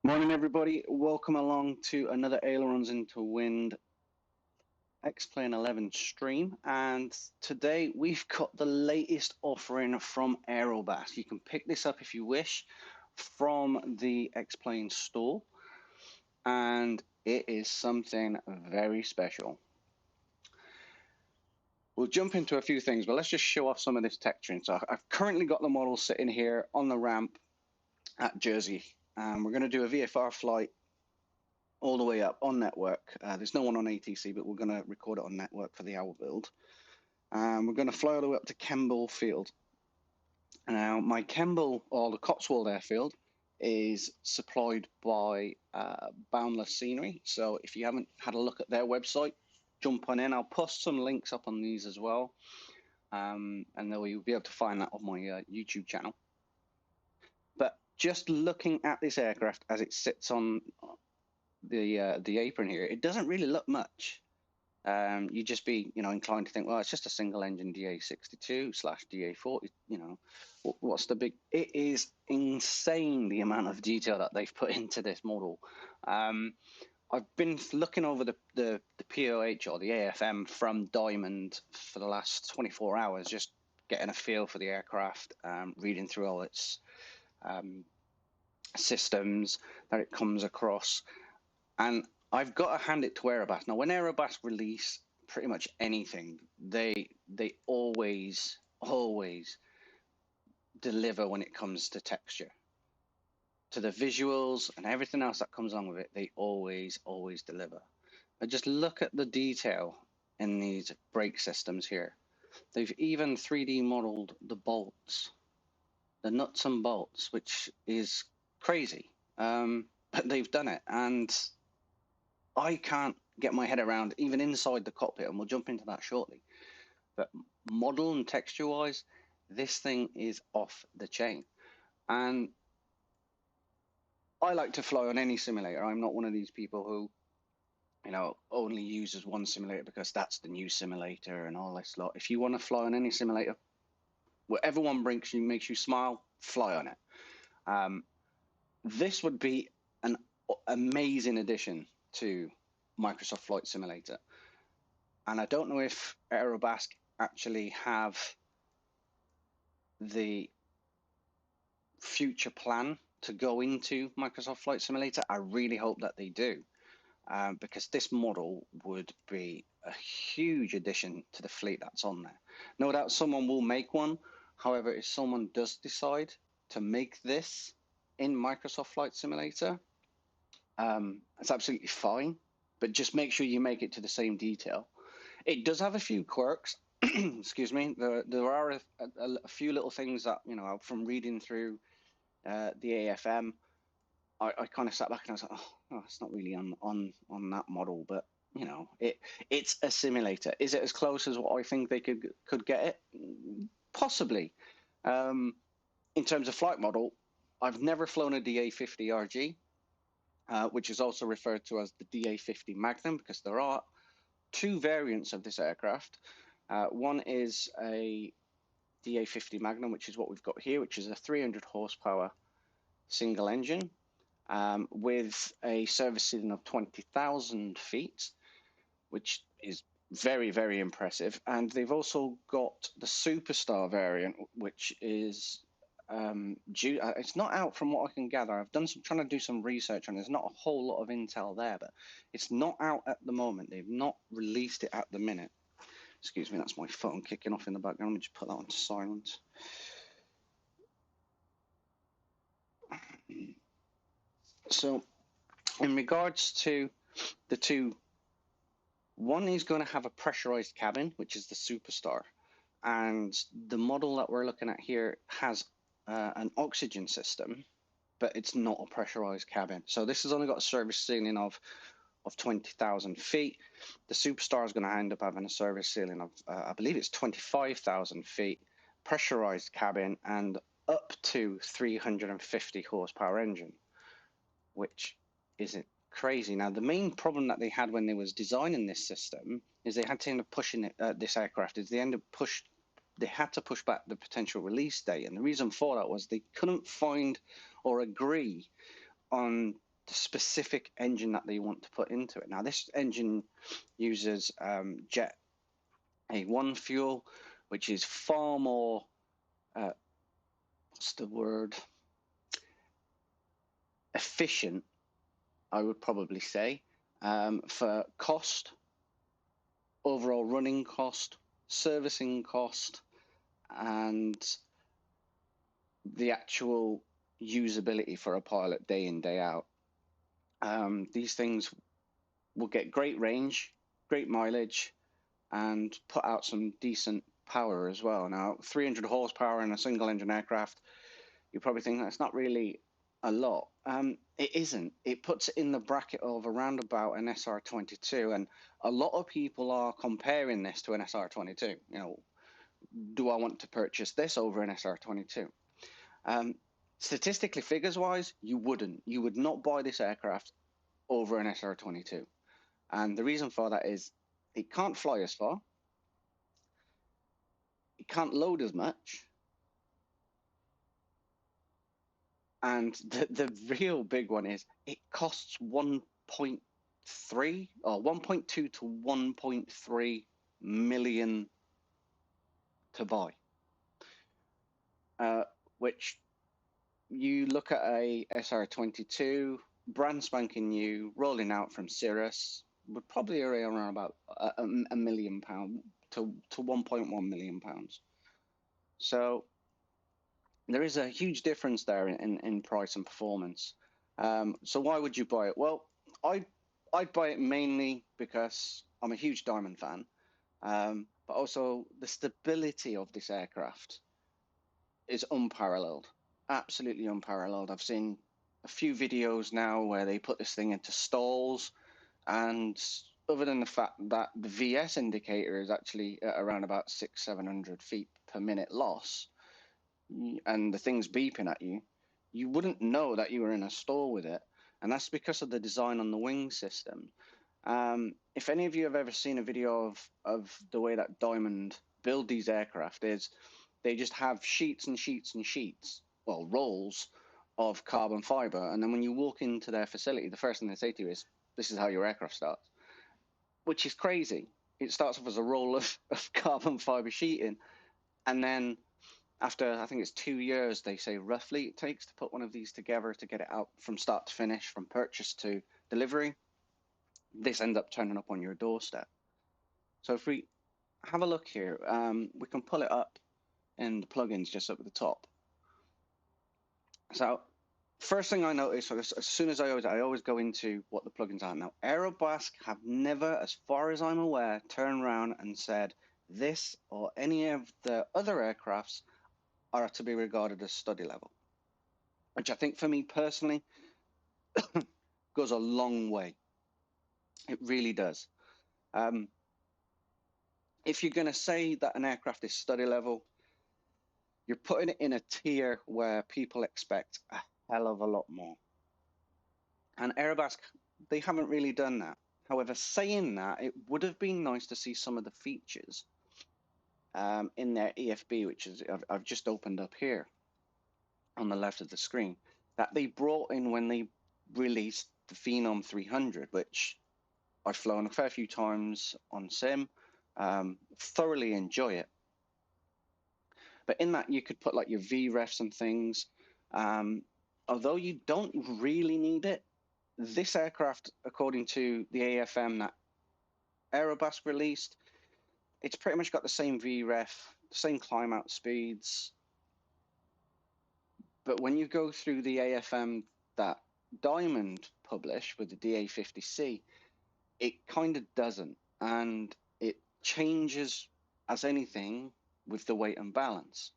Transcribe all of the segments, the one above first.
Morning, everybody. Welcome along to another Ailerons into Wind Xplane 11 stream. And today we've got the latest offering from Aerobask. You can pick this up if you wish from the Xplane store. And it is something very special. We'll jump into a few things, but let's just show off some of this texturing. So I've currently got the model sitting here on the ramp at Jersey. We're going to do a VFR flight all the way up on network. There's no one on ATC, but we're going to record it on network for the hour build. We're going to fly all the way up to Kemble Field. Now, my Kemble, or the Cotswold Airfield, is supplied by Boundless Scenery. So if you haven't had a look at their website, jump on in. I'll post some links up on these as well. And then you'll be able to find that on my YouTube channel. But just looking at this aircraft as it sits on the apron here, it doesn't really look much. You'd just be, inclined to think, well, it's just a single engine DA62 / DA40. What's the big? It is insane the amount of detail that they've put into this model. I've been looking over the POH or the AFM from Diamond for the last 24 hours, just getting a feel for the aircraft, reading through all its systems that it comes across. And I've got to hand it to Aerobask. Now, when Aerobask release pretty much anything, they always deliver when it comes to texture. To the visuals and everything else that comes along with it, they always deliver. But just look at the detail in these brake systems here. They've even 3D modeled the bolts, the nuts and bolts, which is crazy. But they've done it, and I can't get my head around, even inside the cockpit, and we'll jump into that shortly. But model and texture-wise, this thing is off the chain. And I like to fly on any simulator. I'm not one of these people who, only uses one simulator because that's the new simulator and all this lot. If you want to fly on any simulator, whatever one makes you smile, fly on it. This would be an amazing addition to Microsoft Flight Simulator. And I don't know if Aerobask actually have the future plan to go into Microsoft Flight Simulator. I really hope that they do, because this model would be a huge addition to the fleet that's on there. No doubt someone will make one. However, if someone does decide to make this in Microsoft Flight Simulator, it's absolutely fine, but just make sure you make it to the same detail. It does have a few quirks. Excuse me. There are a few little things that, from reading through the AFM, I kind of sat back and I was like, oh, it's not really on that model, but it's a simulator. Is it as close as what I think they could get it? Possibly. In terms of flight model, I've never flown a DA50 RG, which is also referred to as the DA50 Magnum, because there are two variants of this aircraft. One is a DA50 Magnum, which is what we've got here, which is a 300 horsepower single engine with a service ceiling of 20,000 feet, which is very, very impressive. And they've also got the Superstar variant, which is it's not out from what I can gather. I've trying to do some research on it. There's not a whole lot of intel there, but it's not out at the moment. They've not released it at the minute. Excuse me, that's my phone kicking off in the background. Let me just put that on to silent. So in regards to the two, one is going to have a pressurized cabin, which is the Superstar, and the model that we're looking at here has an oxygen system, but it's not a pressurized cabin. So this has only got a service ceiling of 20,000 feet. The Superstar is going to end up having a service ceiling of, I believe it's 25,000 feet, pressurized cabin, and up to 350 horsepower engine, which isn't crazy. Now, the main problem that they had when they was designing this system is they had to end up pushing this aircraft. Is they had to push back the potential release date, and the reason for that was they couldn't find or agree on the specific engine that they want to put into it. Now, this engine uses Jet A1 fuel, which is far more, what's the word? Efficient, I would probably say, for cost, overall running cost, servicing cost, and the actual usability for a pilot day in, day out. These things will get great range, great mileage, and put out some decent power as well. Now, 300 horsepower in a single engine aircraft, you probably think that's not really a lot. It isn't. It puts it in the bracket of around about an SR22, and a lot of people are comparing this to an SR22. You know, do I want to purchase this over an SR22? Statistically, figures-wise, you wouldn't. You would not buy this aircraft over an SR22. And the reason for that is it can't fly as far, it can't load as much, and the real big one is it costs 1.3 or 1.2 to 1.3 million to buy, which you look at a SR22 brand spanking new rolling out from Cirrus would probably around about £1 million to 1.1 million pounds. So there is a huge difference there in price and performance. So why would you buy it? Well, I'd buy it mainly because I'm a huge Diamond fan, but also the stability of this aircraft is unparalleled, absolutely unparalleled. I've seen a few videos now where they put this thing into stalls, and other than the fact that the VS indicator is actually at around about 600-700 feet per minute loss, and the thing's beeping at you, you wouldn't know that you were in a stall with it. And that's because of the design on the wing system. If any of you have ever seen a video of the way that Diamond build these aircraft, is they just have sheets and sheets and sheets, well, rolls of carbon fiber. And then when you walk into their facility, the first thing they say to you is, this is how your aircraft starts, which is crazy. It starts off as a roll of carbon fiber sheeting. And then after, I think it's 2 years, they say roughly it takes to put one of these together to get it out from start to finish, from purchase to delivery. This ends up turning up on your doorstep. So if we have a look here, we can pull it up in the plugins just up at the top. So first thing I notice, as soon as I always go into what the plugins are. Now, Aerobask have never, as far as I'm aware, turned around and said this or any of the other aircrafts are to be regarded as study level, which I think for me personally goes a long way. It really does. If you're going to say that an aircraft is study level, you're putting it in a tier where people expect a hell of a lot more. And Aerobask, they haven't really done that. However, saying that, it would have been nice to see some of the features in their EFB, which is I've just opened up here on the left of the screen, that they brought in when they released the Phenom 300, which I've flown a fair few times on sim, thoroughly enjoy it. But in that, you could put like your VREFs and things. Although you don't really need it, this aircraft, according to the AFM that Aerobask released, it's pretty much got the same VREF, the same climb out speeds. But when you go through the AFM that Diamond published with the DA50C, it kind of doesn't. And it changes as anything with the weight and balance.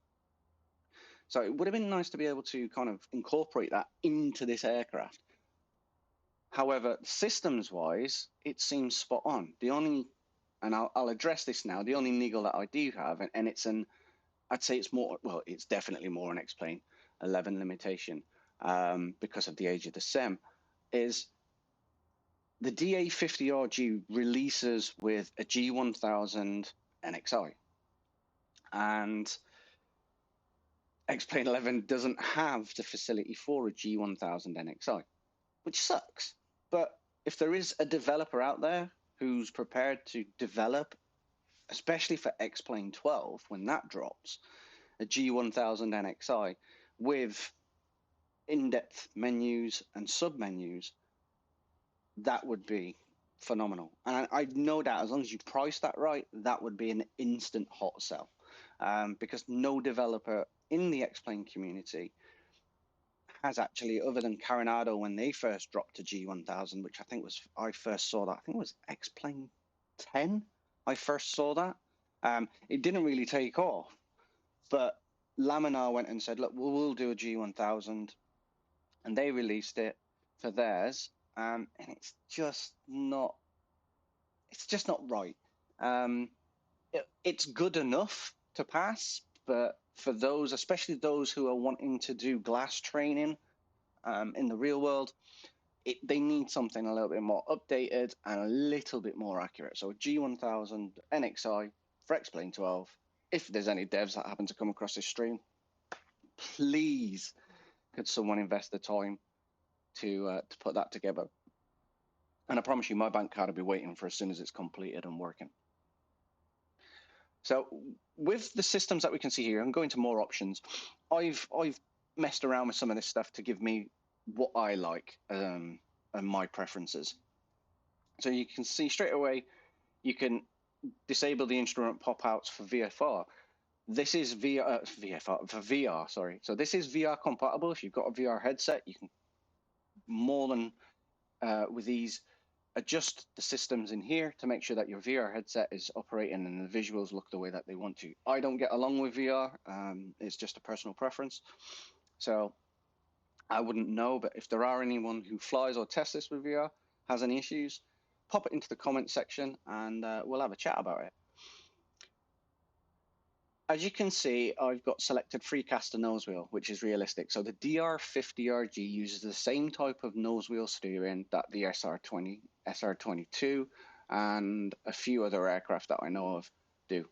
So it would have been nice to be able to kind of incorporate that into this aircraft. However, systems-wise, it seems spot on. The only, and I'll address this now, the only niggle that I do have, and it's I'd say it's more, well, it's definitely more an Xplane 11 limitation because of the age of the SEM, is the DA50 RG releases with a G1000 NXI. And Xplane 11 doesn't have the facility for a G1000 NXI. which sucks. But if there is a developer out there who's prepared to develop, especially for Xplane 12, when that drops, a G1000 NXI with in-depth menus and sub-menus, that would be phenomenal. And I know that as long as you price that right, that would be an instant hot sell, because no developer in the Xplane community has actually, other than Coronado when they first dropped to G1000, which I think was, I first saw that, I think it was Xplane 10, I first saw that. It didn't really take off, but Laminar went and said, look, we'll do a G1000, and they released it for theirs, and it's just not right. It's good enough to pass, but for those, especially those who are wanting to do glass training in the real world, they need something a little bit more updated and a little bit more accurate. So a G1000 NXI for Xplane 12. If there's any devs that happen to come across this stream, please could someone invest the time to put that together? And I promise you, my bank card will be waiting for as soon as it's completed and working. So with the systems that we can see here, I'm going to more options. I've messed around with some of this stuff to give me what I like and my preferences. So you can see straight away, you can disable the instrument pop-outs for VFR. This is VFR for VR, sorry. So this is VR compatible. If you've got a VR headset, you can more than with these adjust the systems in here to make sure that your VR headset is operating and the visuals look the way that they want to. I don't get along with VR. It's just a personal preference. So I wouldn't know, but if there are anyone who flies or tests this with VR, has any issues, pop it into the comment section and we'll have a chat about it. As you can see, I've got selected FreeCaster nose wheel, which is realistic. So the DR50 RG uses the same type of nose wheel steering that the SR20, SR22, and a few other aircraft that I know of do.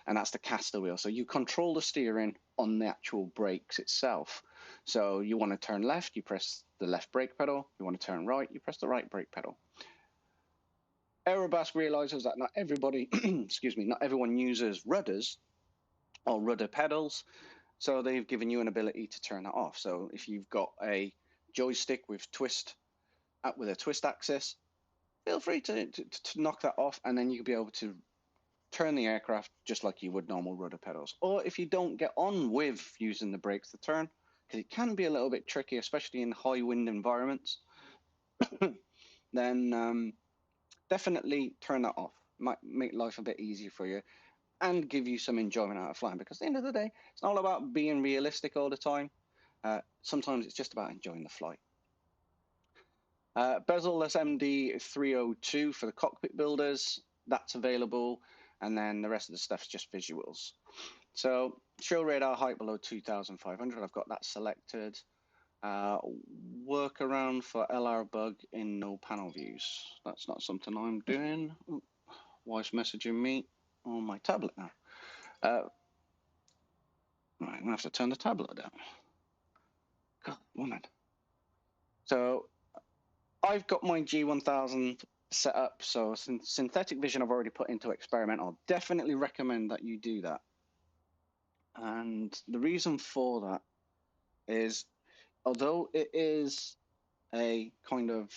And that's the caster wheel. So you control the steering on the actual brakes itself. So you want to turn left, you press the left brake pedal. You want to turn right, you press the right brake pedal. Aerobask realizes that not everybody, excuse me, not everyone uses rudders or rudder pedals, so they've given you an ability to turn that off. So if you've got a joystick with a twist axis, feel free to knock that off, and then you'll be able to turn the aircraft just like you would normal rudder pedals. Or if you don't get on with using the brakes to turn, because it can be a little bit tricky, especially in high wind environments, then definitely turn that off. Might make life a bit easier for you and give you some enjoyment out of flying, because at the end of the day, it's not all about being realistic all the time. Sometimes it's just about enjoying the flight. Bezel-less MD302 for the cockpit builders, that's available, and then the rest of the stuff is just visuals. So show radar height below 2,500, I've got that selected. Workaround for LR bug in no panel views. That's not something I'm doing. Ooh, wife's messaging me on my tablet now. Right, I'm gonna have to turn the tablet down. God, woman. So I've got my G1000 set up. So synthetic vision I've already put into experimental. Definitely recommend that you do that. And the reason for that is, although it is a kind of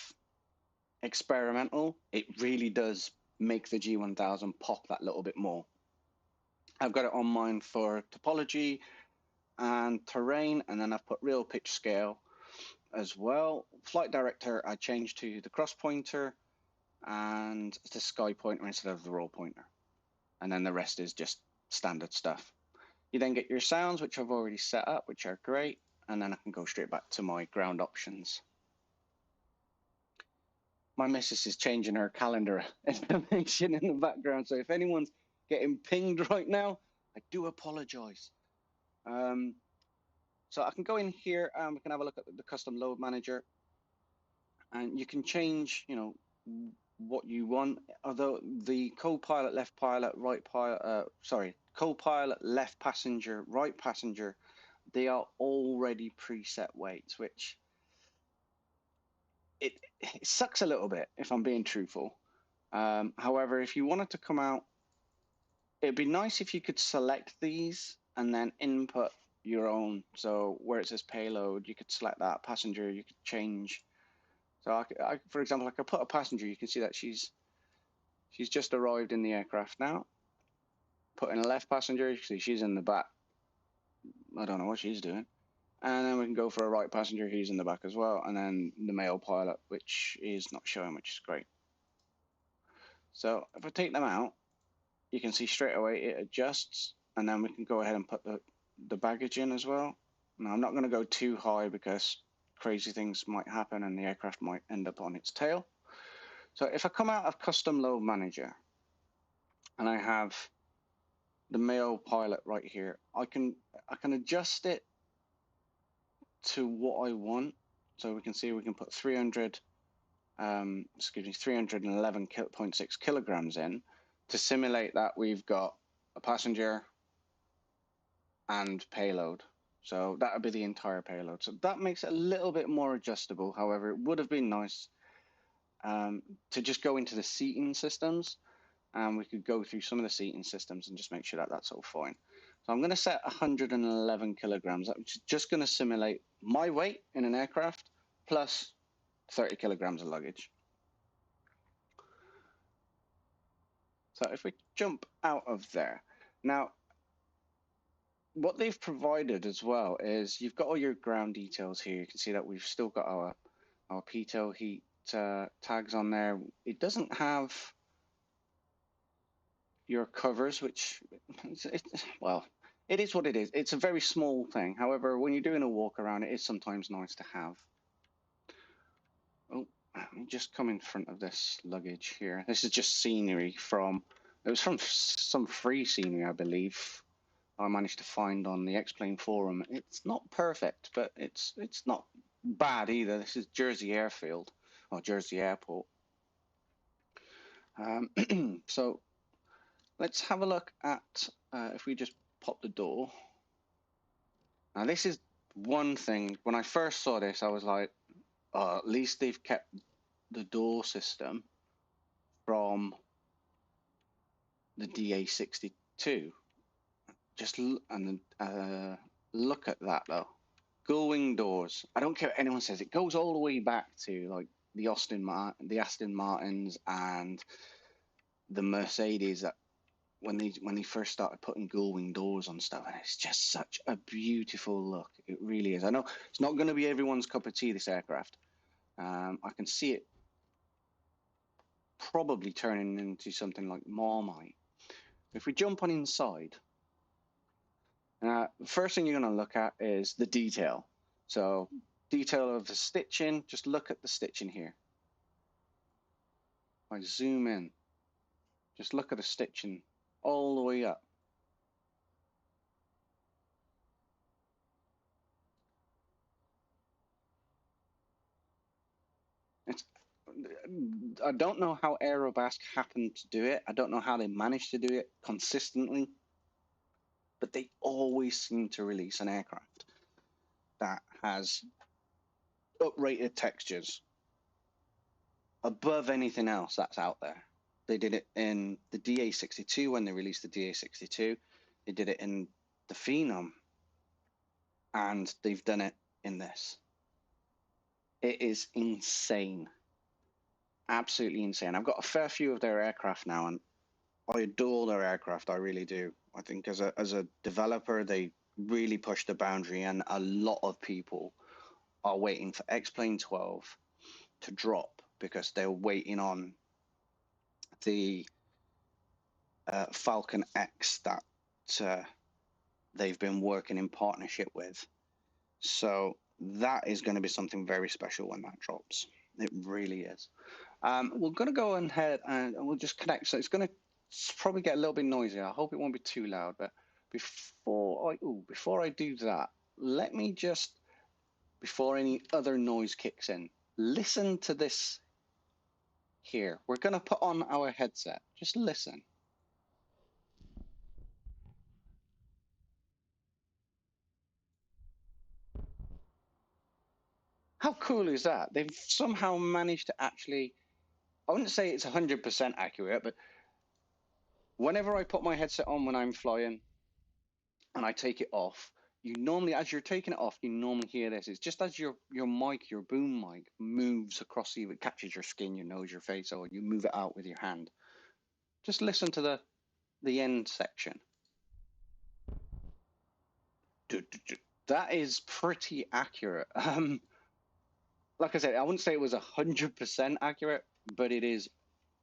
experimental, it really does make the G1000 pop that little bit more. I've got it on mine for topology and terrain, and then I've put real pitch scale as well. Flight director, I changed to the cross pointer and the sky pointer instead of the roll pointer. And then the rest is just standard stuff. You then get your sounds, which I've already set up, which are great. And then I can go straight back to my ground options. My missus is changing her calendar information in the background. So if anyone's getting pinged right now, I do apologize. So I can go in here and we can have a look at the custom load manager, and you can change, what you want. Although the co-pilot, left pilot, right pilot, co-pilot, left passenger, right passenger, they are already preset weights, which it sucks a little bit if I'm being truthful. However, if you wanted to come out, it'd be nice if you could select these and then input your own. So where it says payload, you could select that. Passenger, you could change. So for example, I could put a passenger. You can see that she's just arrived in the aircraft now. Put in a left passenger. You see she's in the back. I don't know what she's doing. And then we can go for a right passenger. He's in the back as well. And then the male pilot, which is not showing, which is great. So if I take them out, you can see straight away it adjusts. And then we can go ahead and put the baggage in as well. Now, I'm not going to go too high because crazy things might happen and the aircraft might end up on its tail. So if I come out of Custom Load Manager and I have the male pilot right here, I can adjust it to what I want. So we can see we can put 311.6 kilograms in to simulate that we've got a passenger and payload. So that would be the entire payload. So that makes it a little bit more adjustable. However, it would have been nice to just go into the seating systems, and we could go through some of the seating systems and just make sure that that's all fine. So I'm going to set 111 kilograms, which is just going to simulate my weight in an aircraft plus 30 kilograms of luggage. So if we jump out of there, now what they've provided as well is you've got all your ground details here. You can see that we've still got our pitot heat tags on there. It doesn't have your covers, which well, it is what it is. It's a very small thing. However, when you're doing a walk around, it is sometimes nice to have. Oh, let me just come in front of this luggage here. This is just scenery from, it was from some free scenery, I believe, I managed to find on the Xplane forum. It's not perfect, but it's not bad either. This is Jersey Airfield, or Jersey Airport. So let's have a look at, if we just pop the door. Now this is one thing, when I first saw this, I was like, oh, at least they've kept the door system from the DA62. Just look at that though. Gull-wing doors. I don't care what anyone says. It goes all the way back to like the Aston Martins and the Mercedes, that when they first started putting gull-wing doors on stuff, and it's just such a beautiful look. It really is. I know it's not going to be everyone's cup of tea, this aircraft. I can see it probably turning into something like Marmite. If we jump on inside, first thing you're going to look at is the detail. So detail of the stitching, just look at the stitching here. If I zoom in, just look at the stitching all the way up. I don't know how Aerobask happened to do it. I don't know how they managed to do it consistently, but they always seem to release an aircraft that has uprated textures above anything else that's out there. They did it in the DA62 when they released the DA62. They did it in the Phenom, and they've done it in this. It is insane. Absolutely insane. I've got a fair few of their aircraft now, and I adore their aircraft. I really do. I think as a developer, they really push the boundary, and a lot of people are waiting for Xplane 12 to drop because they're waiting on the Falcon X that they've been working in partnership with. So that is going to be something very special when that drops. It really is. We're going to go ahead and we'll just connect. So it's going to probably get a little bit noisy. I hope it won't be too loud. But before I do that, let me just, before any other noise kicks in, listen to this here. We're going to put on our headset. Just listen. how cool is that? They've somehow managed to actually, I wouldn't say it's 100% accurate, but whenever I put my headset on when I'm flying and I take it off, you normally, as you're taking it off, you normally hear this. It's just as your mic, your boom mic, moves across you, it catches your skin, your nose, your face, or you move it out with your hand. Just listen to the end section. That is pretty accurate. Like I said, I wouldn't say it was 100% accurate, but it is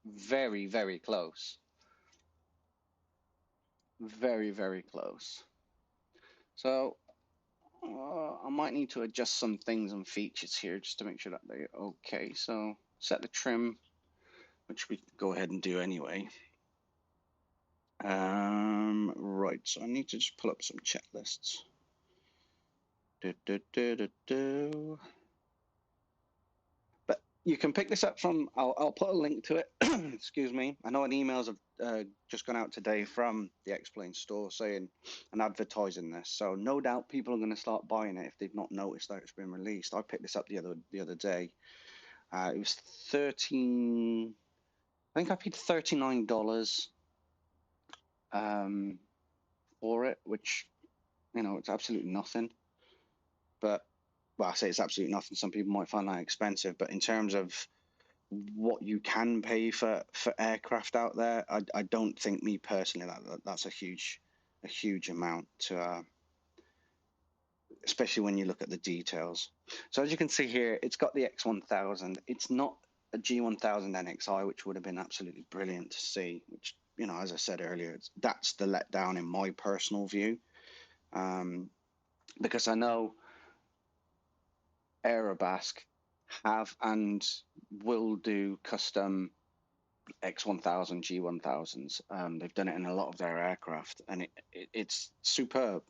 very, very close. Very, very close. So I might need to adjust some things and features here just to make sure that they're okay. So set the trim, which we can go ahead and do anyway. Right, so I need to just pull up some checklists. But you can pick this up from, I'll put a link to it. Excuse me. I know an emails have just gone out today from the Xplane store saying and advertising this. So no doubt people are going to start buying it if they've not noticed that it's been released. I picked this up the other day. It was 13. I think I paid $39 for it, which, you know, it's absolutely nothing. But, well, I say it's absolutely nothing. Some people might find that expensive, but in terms of what you can pay for aircraft out there, I don't think, me personally, that's a huge amount to, especially when you look at the details. So as you can see here, it's got the X1000. It's not a G1000 NXI, which would have been absolutely brilliant to see, which, you know, as I said earlier, that's the letdown in my personal view, because I know Aerobask have and will do custom X1000, G1000s. They've done it in a lot of their aircraft, and it's superb.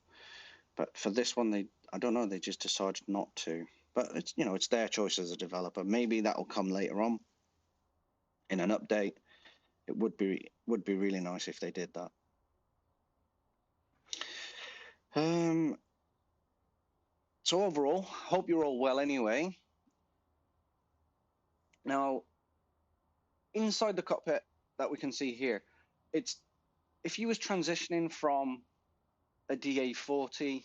But for this one, I don't know, they just decided not to. But it's, you know, it's their choice as a developer. Maybe that'll come later on in an update. It would be really nice if they did that. So overall, hope you're all well anyway. Now, inside the cockpit that we can see here, it's, if you was transitioning from a DA40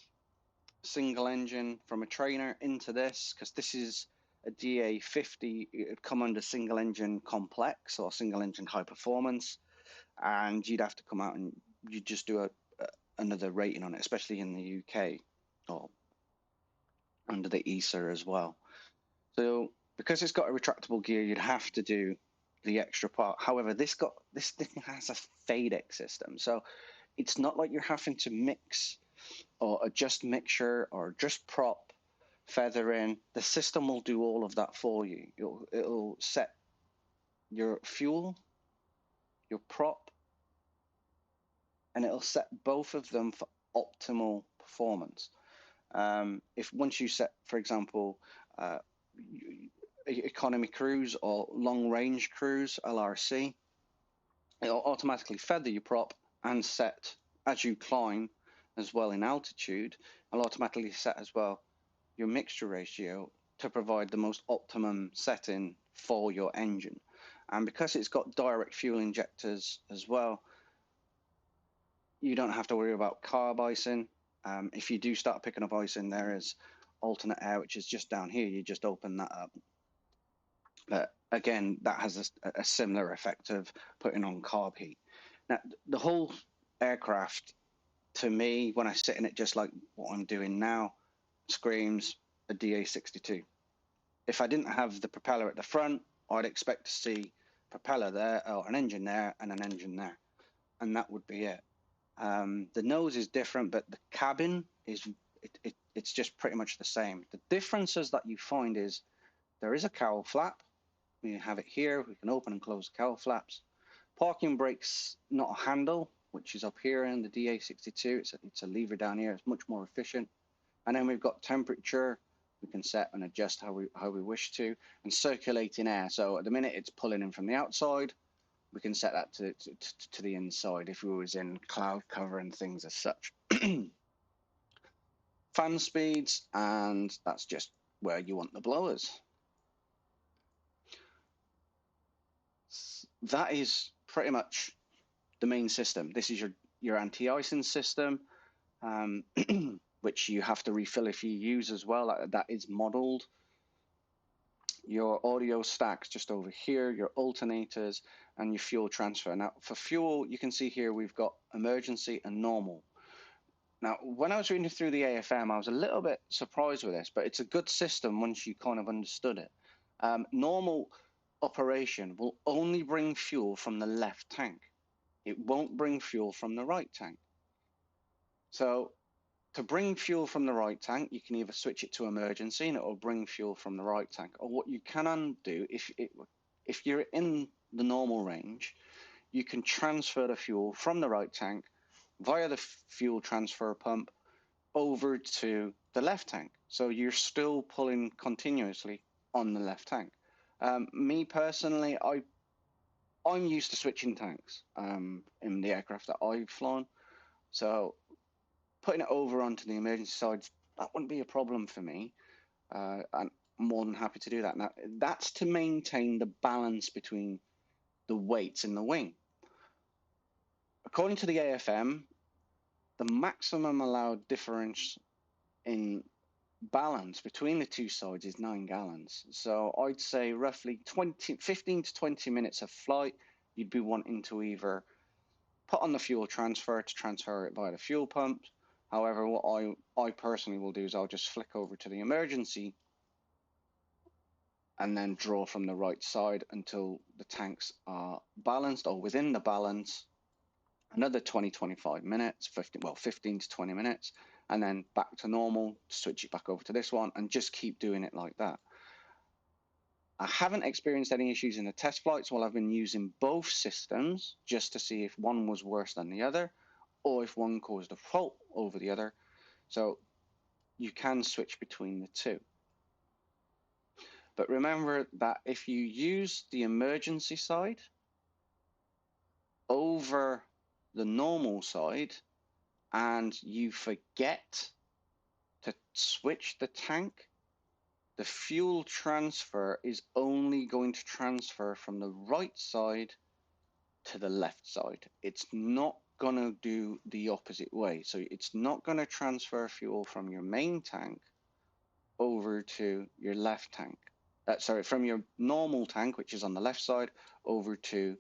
single engine from a trainer into this, because this is a DA50, it would come under single engine complex or single engine high performance, and you'd have to come out and you just do another rating on it, especially in the UK or under the ESA as well. So because it's got a retractable gear, you'd have to do the extra part. However, this thing has a FADEC system, so it's not like you're having to mix or adjust mixture or just prop, feather in. The system will do all of that for you. It'll set your fuel, your prop, and it'll set both of them for optimal performance. If once you set, for example, economy cruise or long range cruise, LRC, it'll automatically feather your prop and set as you climb as well in altitude. It'll automatically set as well your mixture ratio to provide the most optimum setting for your engine. And because it's got direct fuel injectors as well, you don't have to worry about carb icing. If you do start picking up icing, there is alternate air, which is just down here. You just open that up. But again, that has a similar effect of putting on carb heat. Now, the whole aircraft, to me, when I sit in it, just like what I'm doing now, screams a DA62. If I didn't have the propeller at the front, I'd expect to see propeller there, or an engine there, and an engine there, and that would be it. The nose is different, but the cabin is it's just pretty much the same. The differences that you find is there is a cowl flap. We have it here. We can open and close cowl flaps. Parking brake's not a handle, which is up here in the DA62. It's a lever down here. It's much more efficient. And then we've got temperature. We can set and adjust how we wish to, and circulating air. So at the minute it's pulling in from the outside. We can set that to the inside if we was in cloud cover and things as such. Fan speeds, and that's just where you want the blowers. That is pretty much the main system. This is your anti-icing system, which you have to refill if you use as well. That is modeled. Your audio stacks just over here, your alternators, and your fuel transfer. Now, for fuel, you can see here we've got emergency and normal. Now, when I was reading through the AFM, I was a little bit surprised with this, but it's a good system once you kind of understood it. Normal operation will only bring fuel from the left tank. It won't bring fuel from the right tank. So to bring fuel from the right tank, you can either switch it to emergency and it will bring fuel from the right tank. Or what you can undo, if you're in the normal range, you can transfer the fuel from the right tank via the fuel transfer pump over to the left tank. So you're still pulling continuously on the left tank. Me personally, I'm used to switching tanks in the aircraft that I've flown. So putting it over onto the emergency side, that wouldn't be a problem for me. And I'm more than happy to do that. Now, that's to maintain the balance between the weights in the wing. According to the AFM, the maximum allowed difference in balance between the two sides is 9 gallons. So I'd say roughly 15 to 20 minutes of flight, you'd be wanting to either put on the fuel transfer to transfer it via the fuel pump. However, what I personally will do is I'll just flick over to the emergency and then draw from the right side until the tanks are balanced or within the balance. Another 20-25 minutes, 15 to 20 minutes, and then back to normal, switch it back over to this one, and just keep doing it like that. I haven't experienced any issues in the test flights while I've been using both systems, just to see if one was worse than the other, or if one caused a fault over the other. So you can switch between the two. But remember that if you use the emergency side over the normal side and you forget to switch the tank, the fuel transfer is only going to transfer from the right side to the left side. It's not going to do the opposite way. So it's not going to transfer fuel from your main tank over to your left tank. From your normal tank, which is on the left side, over to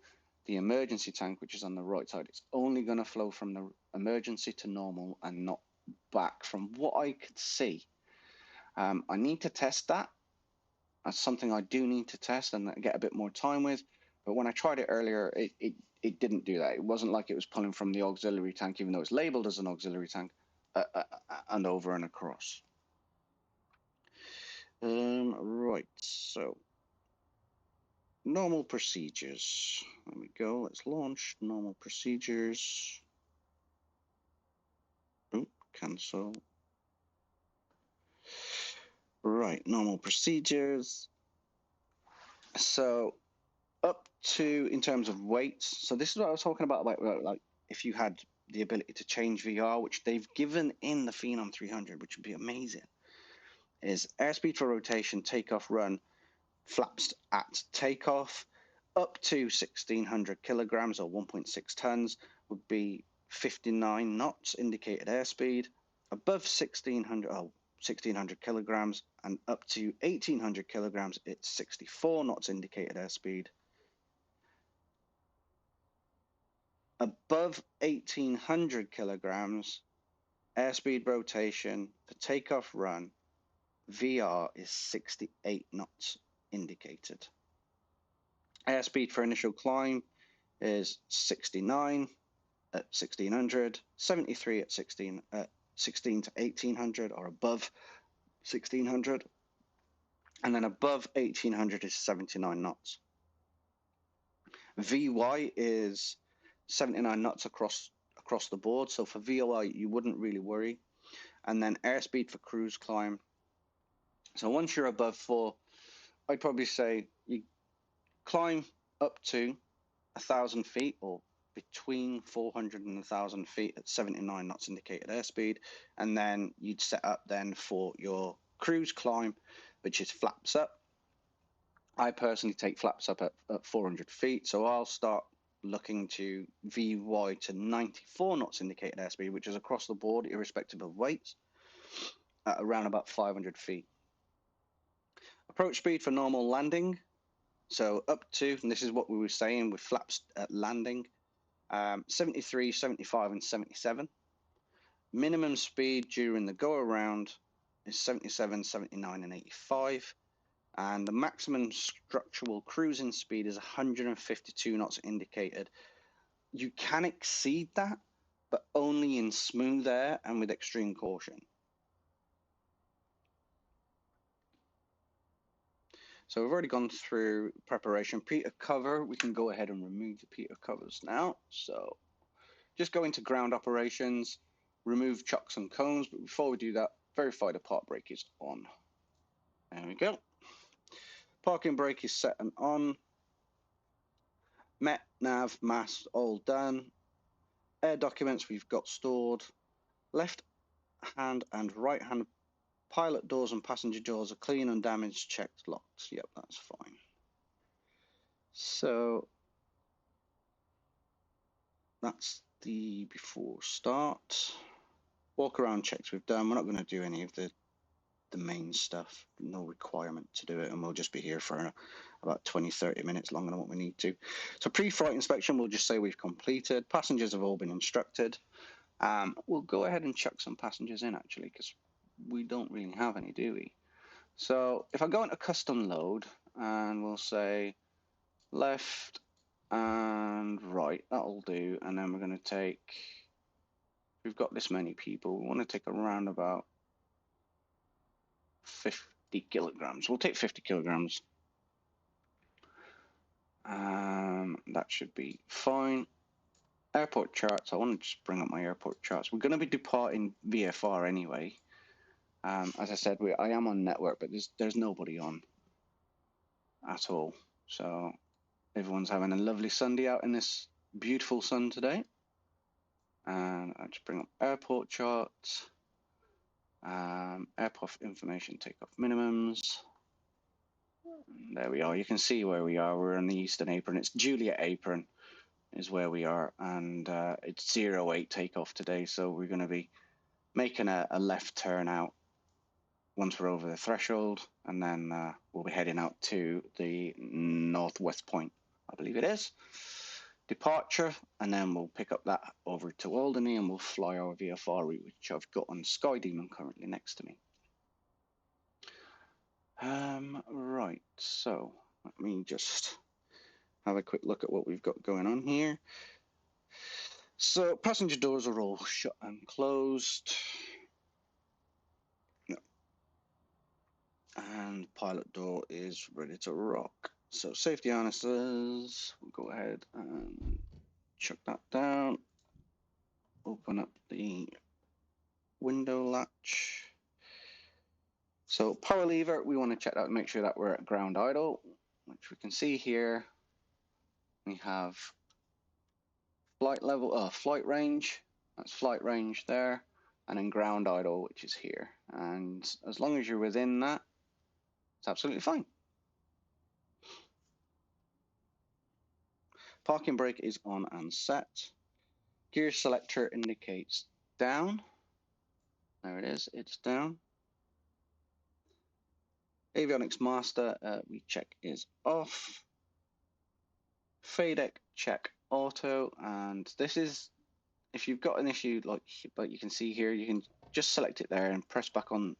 the emergency tank, which is on the right side. It's only going to flow from the emergency to normal and not back, from what I could see. I need to test that. That's something I do need to test and get a bit more time with. But when I tried it earlier, it didn't do that. It wasn't like it was pulling from the auxiliary tank, even though it's labeled as an auxiliary tank, and over and across. Right, so normal procedures. There we go. Let's launch normal procedures. Oh, cancel. Right, normal procedures. So up to, in terms of weights, so this is what I was talking about, like if you had the ability to change VR, which they've given in the Phenom 300, which would be amazing, is airspeed for rotation, takeoff, run, flaps at takeoff, up to 1,600 kilograms or 1.6 tons would be 59 knots indicated airspeed. Above 1,600 kilograms and up to 1,800 kilograms, it's 64 knots indicated airspeed. Above 1,800 kilograms, airspeed rotation for takeoff run, VR is 68 knots indicated. Airspeed for initial climb is 69 at 1,600, 73 at 16 to 1,800 or above 1,600, and then above 1,800 is 79 knots. VY is 79 knots across the board, so for VOI you wouldn't really worry. And then airspeed for cruise climb. So once you're above 4, I'd probably say you climb up to 1,000 feet or between 400 and 1,000 feet at 79 knots indicated airspeed, and then you'd set up then for your cruise climb which is flaps up. I personally take flaps up at 400 feet, so I'll start looking to VY to 94 knots indicated airspeed, which is across the board, irrespective of weights, at around about 500 feet. Approach speed for normal landing, so up to, and this is what we were saying with flaps at landing, 73, 75, and 77. Minimum speed during the go around is 77, 79, and 85. And the maximum structural cruising speed is 152 knots indicated. You can exceed that, but only in smooth air and with extreme caution. So we've already gone through preparation. Pitot cover, we can go ahead and remove the pitot covers now. So just go into ground operations, remove chocks and cones, but before we do that, verify the park brake is on. There we go. Parking brake is set and on. Met, nav, mast, all done. Air documents we've got stored. Left hand and right hand pilot doors and passenger doors are clean, undamaged, checked, locked. Yep, that's fine. So that's the before start. Walk around checks we've done. We're not going to do any of the main stuff. No requirement to do it, and we'll just be here for about 20-30 minutes longer than what we need to. So pre-flight inspection, we'll just say we've completed. Passengers have all been instructed. We'll go ahead and chuck some passengers in actually, because we don't really have any, do we? So if I go into custom load and we'll say left and right, that'll do. And then we're going to take, we've got this many people, we want to take around about 50 kilograms. We'll take 50 kilograms. That should be fine. Airport charts. I want to just bring up my airport charts. We're going to be departing VFR anyway. As I said, I am on network, but there's nobody on at all. So everyone's having a lovely Sunday out in this beautiful sun today. And I'll just bring up airport charts. Airport information, takeoff minimums. There we are. You can see where we are. We're on the Eastern Apron. It's Juliet Apron is where we are, and it's 08 takeoff today. So we're going to be making a left turn out once we're over the threshold, and then we'll be heading out to the northwest point, I believe it is. Departure, and then we'll pick up that over to Alderney, and we'll fly our VFR route, which I've got on Sky Demon currently next to me. Right, so let me just have a quick look at what we've got going on here. So passenger doors are all shut and closed. And pilot door is ready to rock. So safety harnesses, we'll go ahead and chuck that down. Open up the window latch. So power lever, we want to check that and make sure that we're at ground idle, which we can see here. We have flight level, flight range. That's flight range there, and then ground idle, which is here. And as long as you're within that, it's absolutely fine. Parking brake is on and set. Gear selector indicates down. There it is, it's down. Avionics master, we check is off. FADEC check auto, and this is, if you've got an issue like you can see here, you can just select it there and press back on.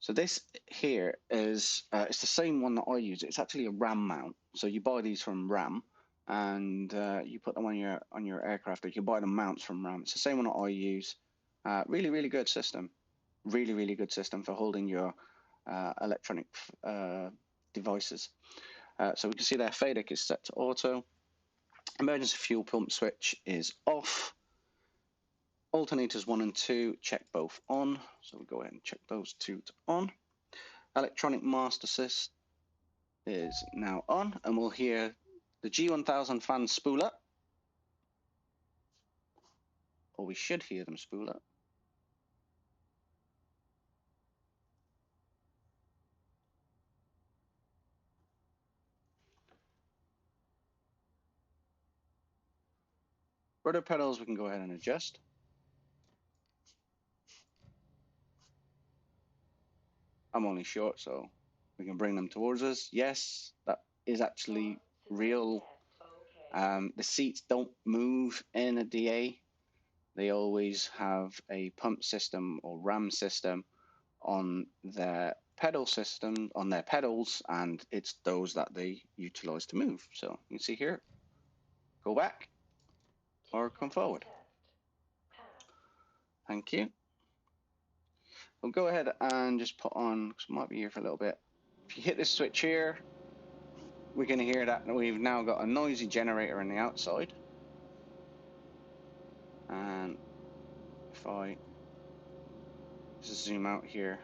So this here is, it's the same one that I use. It's actually a RAM mount. So you buy these from RAM, and you put them on your aircraft, or you can buy the mounts from RAM. It's the same one that I use. Really good system. Really good system for holding your electronic devices. So we can see there FADEC is set to auto. Emergency fuel pump switch is off. Alternators 1 and 2 check both on. So we'll go ahead and check those two to on. Electronic mast assist is now on, and we'll hear the G1000 fans spool up. Or we should hear them spool up. Rudder pedals we can go ahead and adjust. I'm only short, so we can bring them towards us. Yes, that is actually real. The seats don't move in a DA. They always have a pump system or ram system on their pedal system, on their pedals, and it's those that they utilize to move. So you can see here, go back or come forward. Thank you. We'll go ahead and just put on, because we might be here for a little bit. If you hit this switch here, we're going to hear that we've now got a noisy generator on the outside. And if I just zoom out here,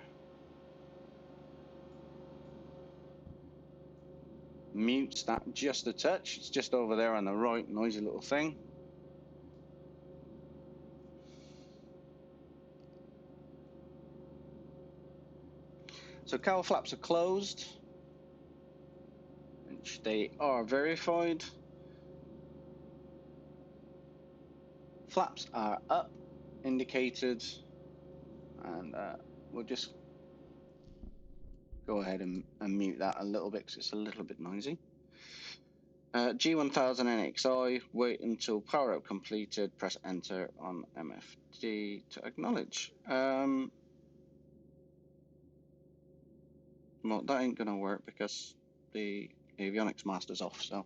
mutes that just a touch. It's just over there on the right, noisy little thing. So cowl flaps are closed, which they are verified. Flaps are up, indicated, and we'll just go ahead and mute that a little bit because it's a little bit noisy. G1000 NXI, wait until power up completed, press enter on MFD to acknowledge. Well, that ain't gonna work because the avionics master's off, so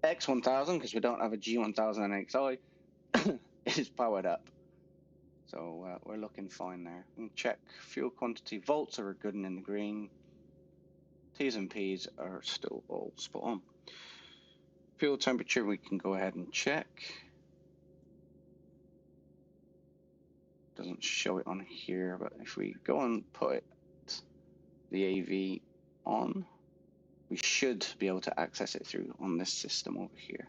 X1000, because we don't have a G1000 NXI, is powered up. So we're looking fine there. And check fuel quantity, volts are good and in the green. T's and P's are still all spot on. Fuel temperature we can go ahead and check. Doesn't show it on here, but if we go and put the AV on, we should be able to access it through on this system over here.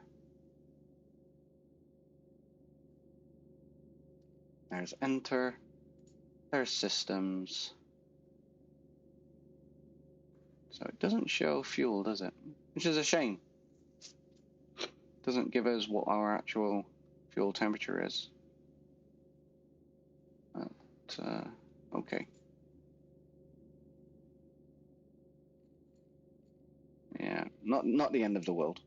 There's enter, there's systems. So it doesn't show fuel, does it? Which is a shame. Doesn't give us what our actual fuel temperature is. But, okay. Yeah, not the end of the world.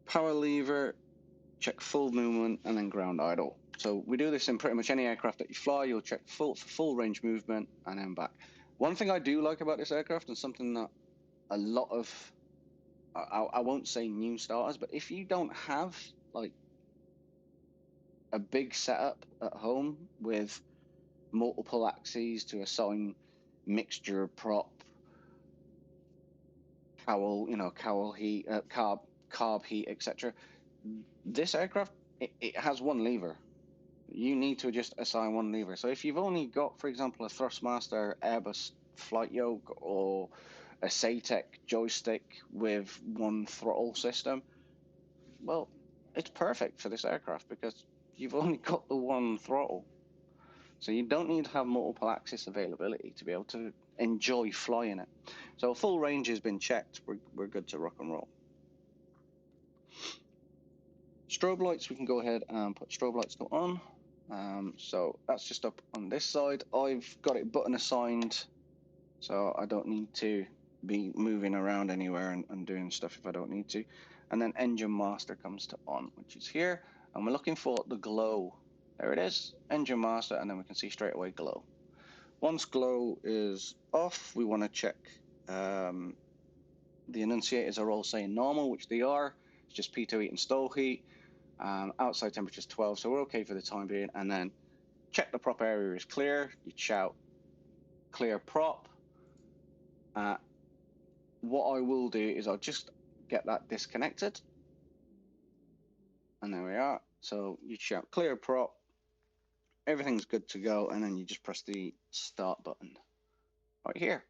Power lever, check full movement, and then ground idle. So we do this in pretty much any aircraft that you fly. You'll check for full range movement and then back. One thing I do like about this aircraft, and something that a lot of, I won't say new starters, but if you don't have like a big setup at home with multiple axes to assign mixture, prop, cowl, cowl heat, carb heat, etc. This aircraft, it has one lever. You need to just assign one lever. So if you've only got, for example, a Thrustmaster Airbus flight yoke or a SATEC joystick with one throttle system, well, it's perfect for this aircraft because you've only got the one throttle. So you don't need to have multiple axis availability to be able to enjoy flying it. So full range has been checked. We're good to rock and roll. Strobe lights, we can go ahead and put strobe lights on. So that's just up on this side. I've got it button assigned, so I don't need to be moving around anywhere and doing stuff if I don't need to. And then engine master comes to on, which is here. And we're looking for the glow. There it is, engine master, and then we can see straight away glow. Once glow is off, we want to check the enunciators are all saying normal, which they are. It's just P2 heat and stall heat. Outside temperature is 12, so we're okay for the time being. And then check the prop area is clear. You shout clear prop. What I will do is I'll just get that disconnected. And there we are. So you shout clear prop. Everything's good to go. And then you just press the start button right here.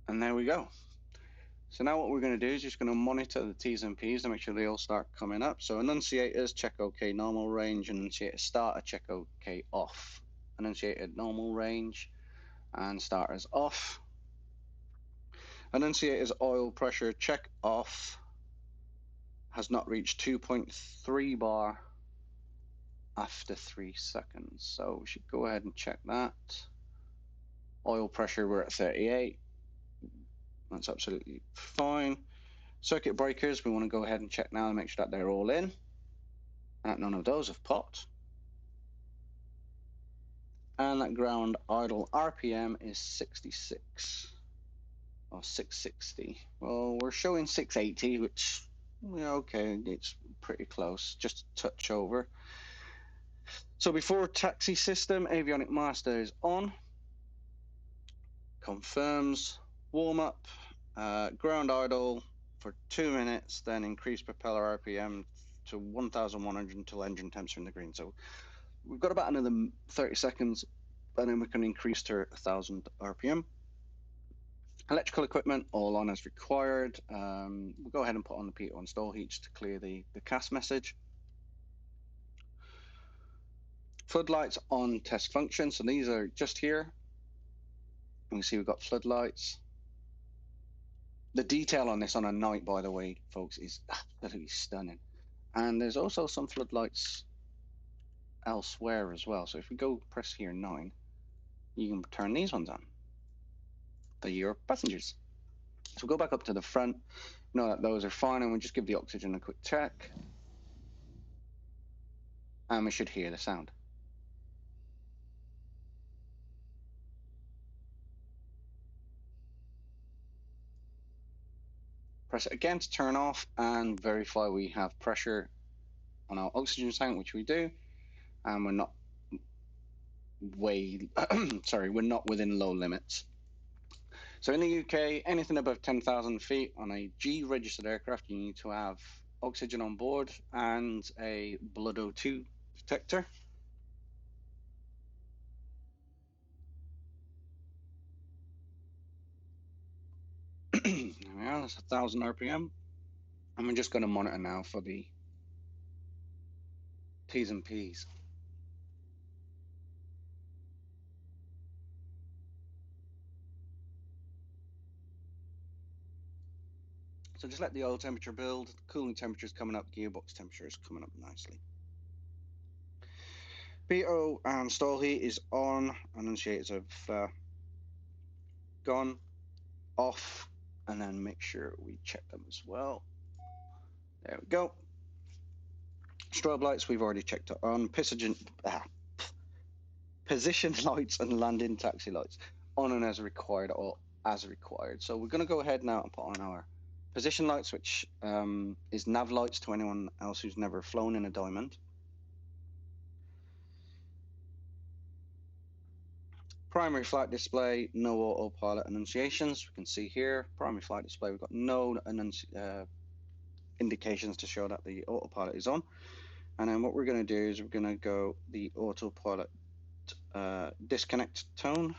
And there we go. So now what we're going to do is just going to monitor the T's and P's to make sure they all start coming up. So enunciators, check OK, normal range. Enunciator starter, check OK, off. Enunciator, normal range. and starters off. Annunciator's oil pressure check off. Has not reached 2.3 bar after 3 seconds. So we should go ahead and check that. Oil pressure, we're at 38. That's absolutely fine. Circuit breakers, we want to go ahead and check now and make sure that they're all in. And none of those have popped. And that ground idle RPM is 66 or 660. Well, we're showing 680, which, yeah, okay, it's pretty close, just a touch over. So before taxi system, avionic master is on. Confirms warm up, ground idle for 2 minutes, then increase propeller RPM to 1,100 until engine temps are in the green. So we've got about another 30 seconds, and then we can increase to 1,000 RPM. Electrical equipment all on as required. We'll go ahead and put on the P1 install heats to clear the CAS message. Floodlights on test function. So these are just here. You can see we've got floodlights. The detail on this on a night, by the way, folks, is absolutely stunning. And there's also some floodlights elsewhere as well. So if we go press here 9, you can turn these ones on. They're your passengers. So we'll go back up to the front, know that those are fine, and we'll just give the oxygen a quick check. And we should hear the sound. Press it again to turn off and verify we have pressure on our oxygen tank, which we do, and we're not we're not within low limits. So in the UK, anything above 10,000 feet on a G registered aircraft, you need to have oxygen on board and a blood O2 detector. There we are, that's 1,000 RPM. And we're just going to monitor now for the T's and P's. So just let the oil temperature build, the cooling temperature is coming up, gearbox temperature is coming up nicely. BO and stall heat is on, annunciators have gone off, and then make sure we check them as well. There we go. Strobe lights we've already checked on. Position lights and landing taxi lights on and as required or as required. So we're going to go ahead now and put on our position lights, which is nav lights to anyone else who's never flown in a Diamond. Primary flight display, no autopilot annunciations. We can see here, primary flight display, we've got no indications to show that the autopilot is on. And then what we're going to do is we're going to go the autopilot disconnect tone,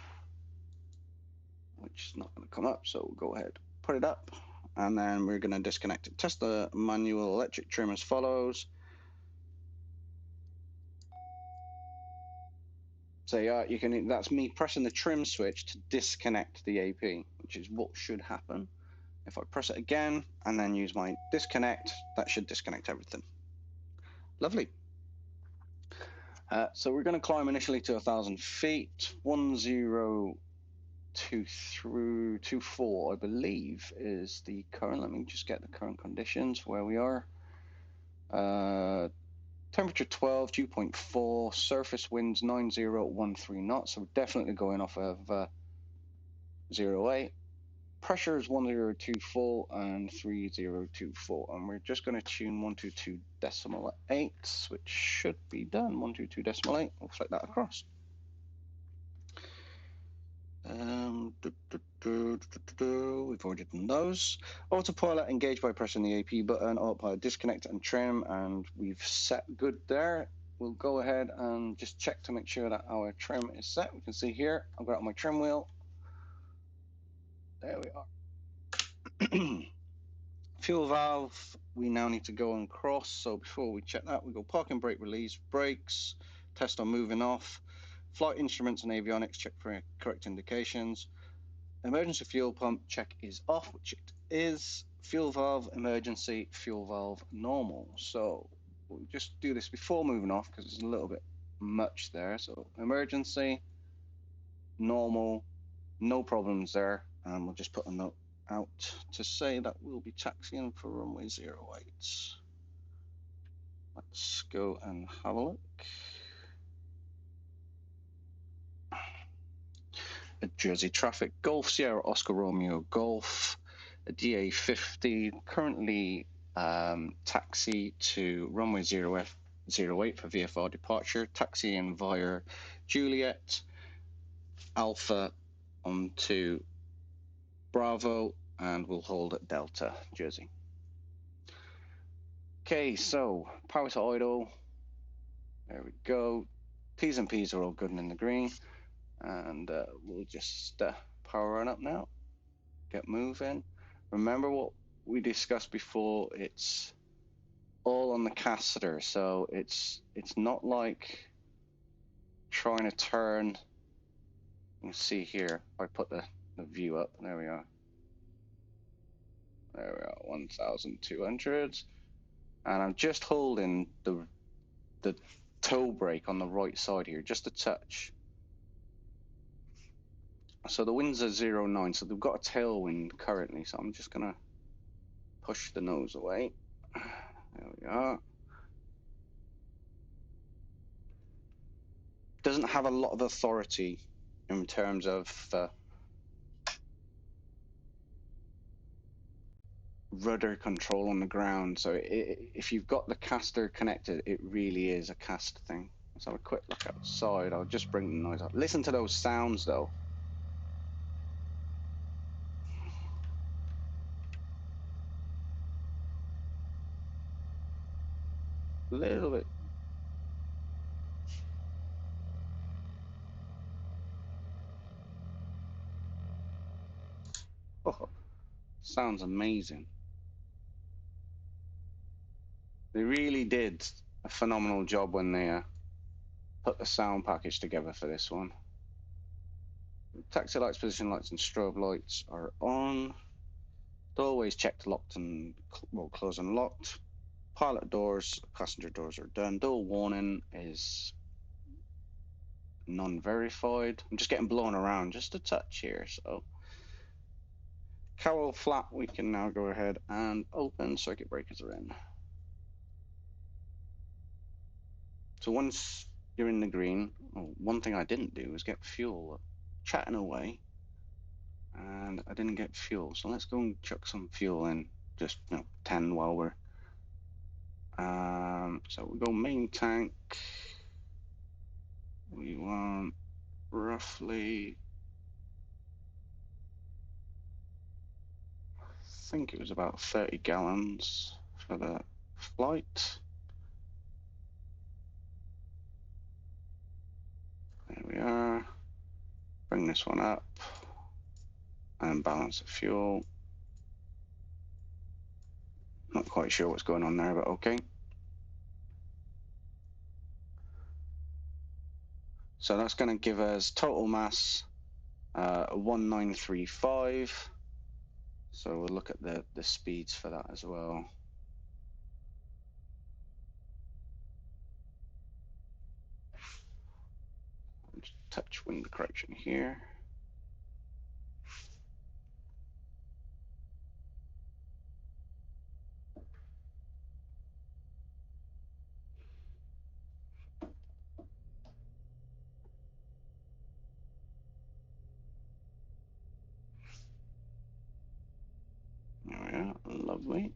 which is not going to come up, so we'll go ahead, put it up, and then we're going to disconnect it. Test the manual electric trim as follows. So yeah, you can. That's me pressing the trim switch to disconnect the AP, which is what should happen. If I press it again and then use my disconnect, that should disconnect everything. Lovely. So we're going to climb initially to 1,000 feet. 102324, I believe, is the current. Let me just get the current conditions where we are. Temperature 12, 2.4, surface winds 9013 knots. So we're definitely going off of 08. Pressure is 1024 and 3024, and we're just going to tune 122.8, which should be done. 122.8. We'll flick that across. We've already done those. Autopilot engaged by pressing the AP button. Autopilot disconnect and trim, and we've set good there. We'll go ahead and just check to make sure that our trim is set. We can see here, I've got it on my trim wheel. There we are. Fuel valve, we now need to go and cross. So before we check that, we go parking brake release, brakes, test on moving off, Flight instruments and avionics, check for correct indications. Emergency fuel pump check is off, which it is. Fuel valve emergency, fuel valve normal. So we'll just do this before moving off because it's a little bit much there. So emergency, normal, no problems there. And we'll just put a note out to say that we'll be taxiing for runway 08. Let's go and have a look. Jersey traffic, Golf Sierra Oscar Romeo Golf, a DA50, currently taxi to runway 08 for VFR departure, taxiing via Juliet, Alpha onto Bravo, and we'll hold at Delta, Jersey. Okay, so power to idle, there we go. P's and P's are all good and in the green, and we'll just power on up now. Get moving. Remember what we discussed before, it's all on the caster, so it's not like trying to turn. You can see here, I put the view up, there we are. There we are, 1,200. And I'm just holding the toe brake on the right side here, just a touch. So the winds are 09, so they've got a tailwind currently, so I'm just gonna push the nose away. There we are. Doesn't have a lot of authority in terms of rudder control on the ground. So if you've got the caster connected, it really is a cast thing. Let's have a quick look outside. I'll just bring the noise up. Listen to those sounds though. A little bit. Oh, sounds amazing. They really did a phenomenal job when they put the sound package together for this one. Taxi lights, position lights, and strobe lights are on. Doorways checked, locked, and well, closed and locked. Pilot doors, passenger doors are done. Door warning is non-verified. I'm just getting blown around just a touch here, so. Cowl flat, we can now go ahead and open. Circuit breakers are in. So once you're in the green, one thing I didn't do was get fuel. Chatting away, and I didn't get fuel. So let's go and chuck some fuel in. Just 10 while we're. So we go main tank. We want roughly, I think it was about 30 gallons for the flight. There we are. Bring this one up and balance the fuel. Not quite sure what's going on there, but okay. So that's going to give us total mass 1935. So we'll look at the speeds for that as well. Just touch wind correction here. There we are, lovely.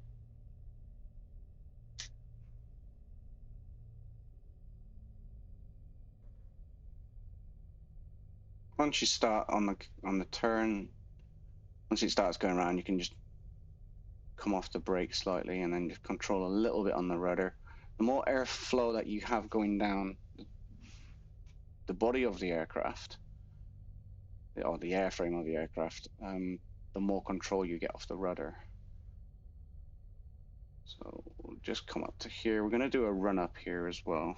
Once you start on the turn, once it starts going around, you can just come off the brake slightly and then just control a little bit on the rudder. The more airflow that you have going down the body of the aircraft, or the airframe of the aircraft, the more control you get off the rudder. So we'll just come up to here. We're going to do a run up here as well.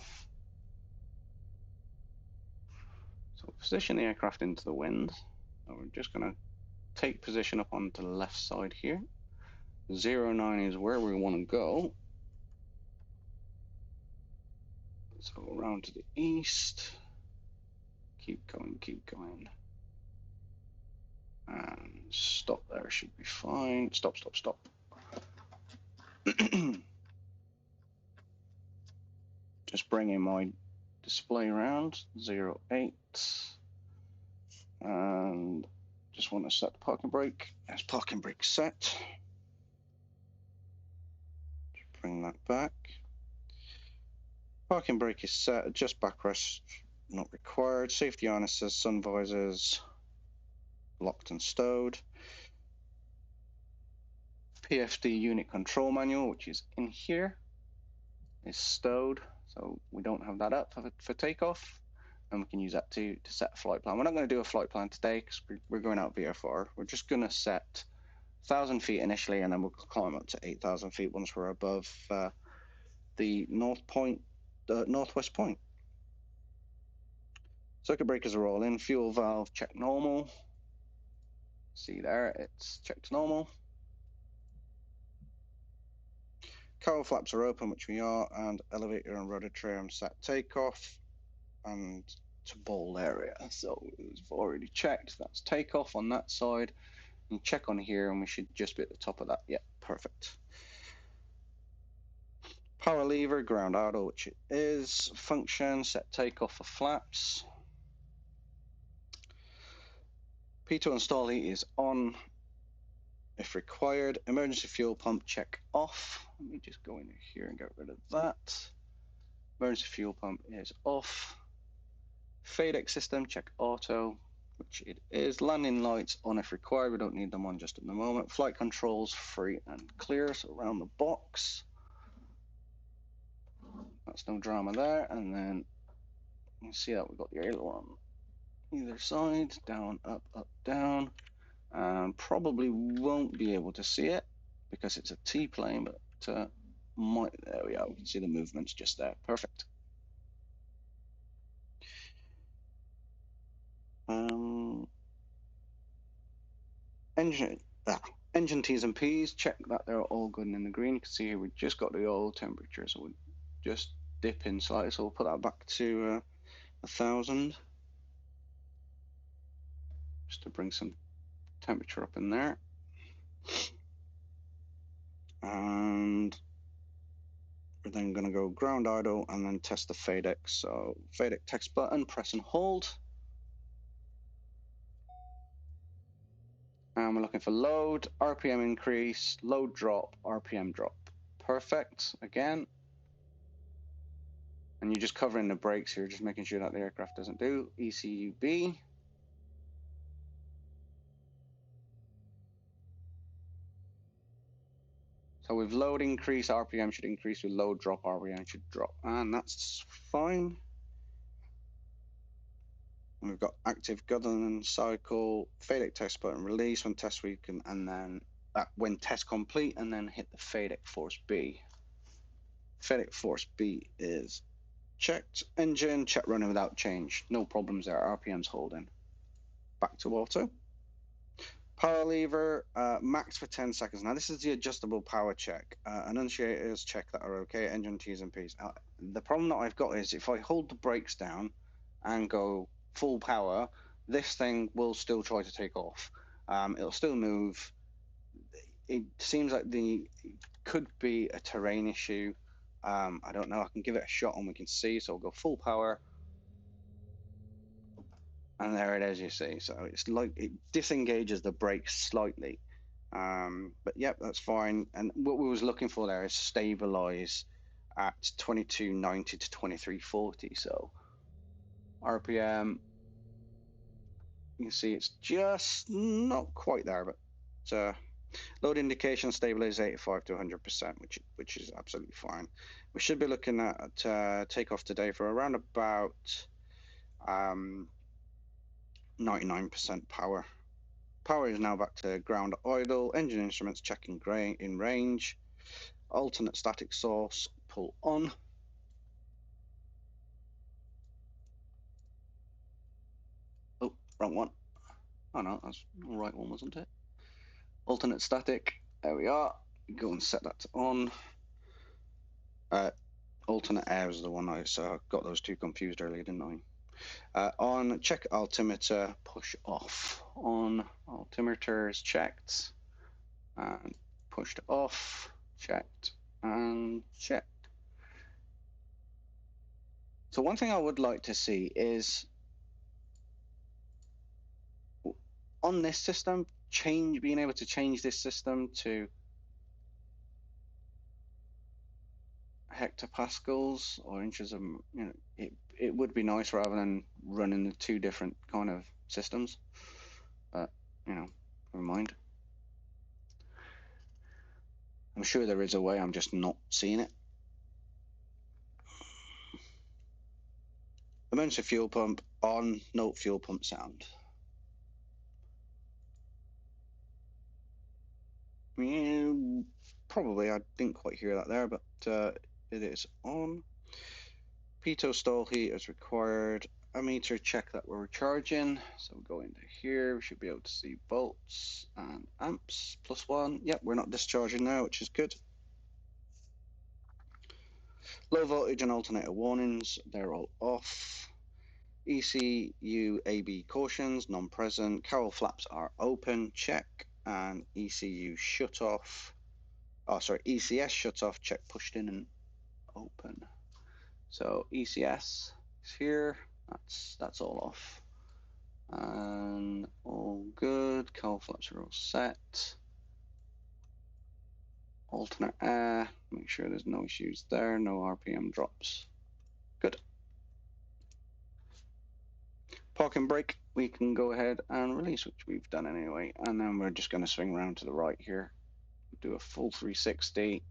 So position the aircraft into the wind. So we're just going to take position up onto the left side here. 09 is where we want to go. So around to the east. Keep going, keep going. And stop there, should be fine. Stop, stop, stop. Just bringing my display around, 08. And just want to set the parking brake. There's parking brake set. Just bring that back. Parking brake is set, adjust backrest not required. Safety harnesses, sun visors locked and stowed. PFD unit control manual, which is in here, is stowed, so we don't have that up for takeoff, and we can use that to set a flight plan. We're not going to do a flight plan today because we're going out VFR. We're just going to set 1,000 feet initially, and then we'll climb up to 8,000 feet once we're above the northwest point. Circuit breakers are all in. Fuel valve check normal. See there, it's checked normal. Cowl flaps are open, which we are, and elevator and rudder trim set takeoff and to bowl area. So we've already checked. That's takeoff on that side. And check on here, and we should just be at the top of that. Yeah, perfect. Power lever, ground auto, which it is. Function, set takeoff for flaps. Pitot and stall heat is on if required. Emergency fuel pump check off. Let me just go in here and get rid of that. Emergency fuel pump is off. FADEC system check auto, which it is. Landing lights on if required. We don't need them on just at the moment. Flight controls free and clear, so around the box. That's no drama there. And then you see that we've got the aileron either side, down, up, up, down. Probably won't be able to see it because it's a T-plane, but there we are. We can see the movements just there. Perfect. Engine T's and P's, check that they're all good and in the green. You can see here we just got the oil temperature, so we'll just dip in slightly. So we'll put that back to 1,000, just to bring some temperature up in there. And we're then going to go ground idle and then test the FADEC. So FADEC text button, press and hold. And we're looking for load, RPM increase, load drop, RPM drop. Perfect, again. And you're just covering the brakes here, just making sure that the aircraft doesn't do. ECUB. So with load increase, RPM should increase. With load drop, RPM should drop. And that's fine. And we've got active governance cycle, FADEC test button release when test we can, and then when test complete, and then hit the FADEC force B. FADEC force B is checked. Engine check running without change. No problems there. RPM's holding. Back to auto. Power lever, max for 10 seconds. Now this is the adjustable power check. Annunciators check that are okay. Engine T's and P's. The problem that I've got is if I hold the brakes down and go full power, this thing will still try to take off. It'll still move. It seems like it could be a terrain issue. I don't know. I can give it a shot and we can see. So I'll go full power. And there it is, you see. So it's like it disengages the brakes slightly. But yep, that's fine. And what we was looking for there is stabilize at 2290 to 2340. So RPM, you can see it's just not quite there, but load indication stabilize 85 to 100%, which is absolutely fine. We should be looking at takeoff today for around about 99% power. Power is now back to ground idle. Engine instruments checking in range. Alternate static source pull on. Wrong one. Oh no, that's the right one, wasn't it? Alternate static. There we are. Go and set that to on. Alternate air is the one I got those two confused earlier, didn't I? On check altimeter, push off. On altimeter is checked and pushed off, checked and checked. So one thing I would like to see is on this system, being able to change this system to hectopascals or inches of, it would be nice rather than running the two different kind of systems. But, never mind. I'm sure there is a way, I'm just not seeing it. Emergency fuel pump on, note fuel pump sound. Yeah, probably, I didn't quite hear that there, but it is on. Pitot stall heat is required. Ammeter check that we're charging. So we'll go into here. We should be able to see volts and amps. +1. Yep, we're not discharging now, which is good. Low voltage and alternator warnings, they're all off. ECU AB cautions, non-present. Carol flaps are open, check. And ECU shut off. Oh, sorry, ECS shut off, check pushed in and open. So ECS is here. That's all off. And all good. Cowl flaps are all set. Alternate air. Make sure there's no issues there. No RPM drops. Good. Parking brake. We can go ahead and release, which we've done anyway. And then we're just going to swing around to the right here. Do a full 360.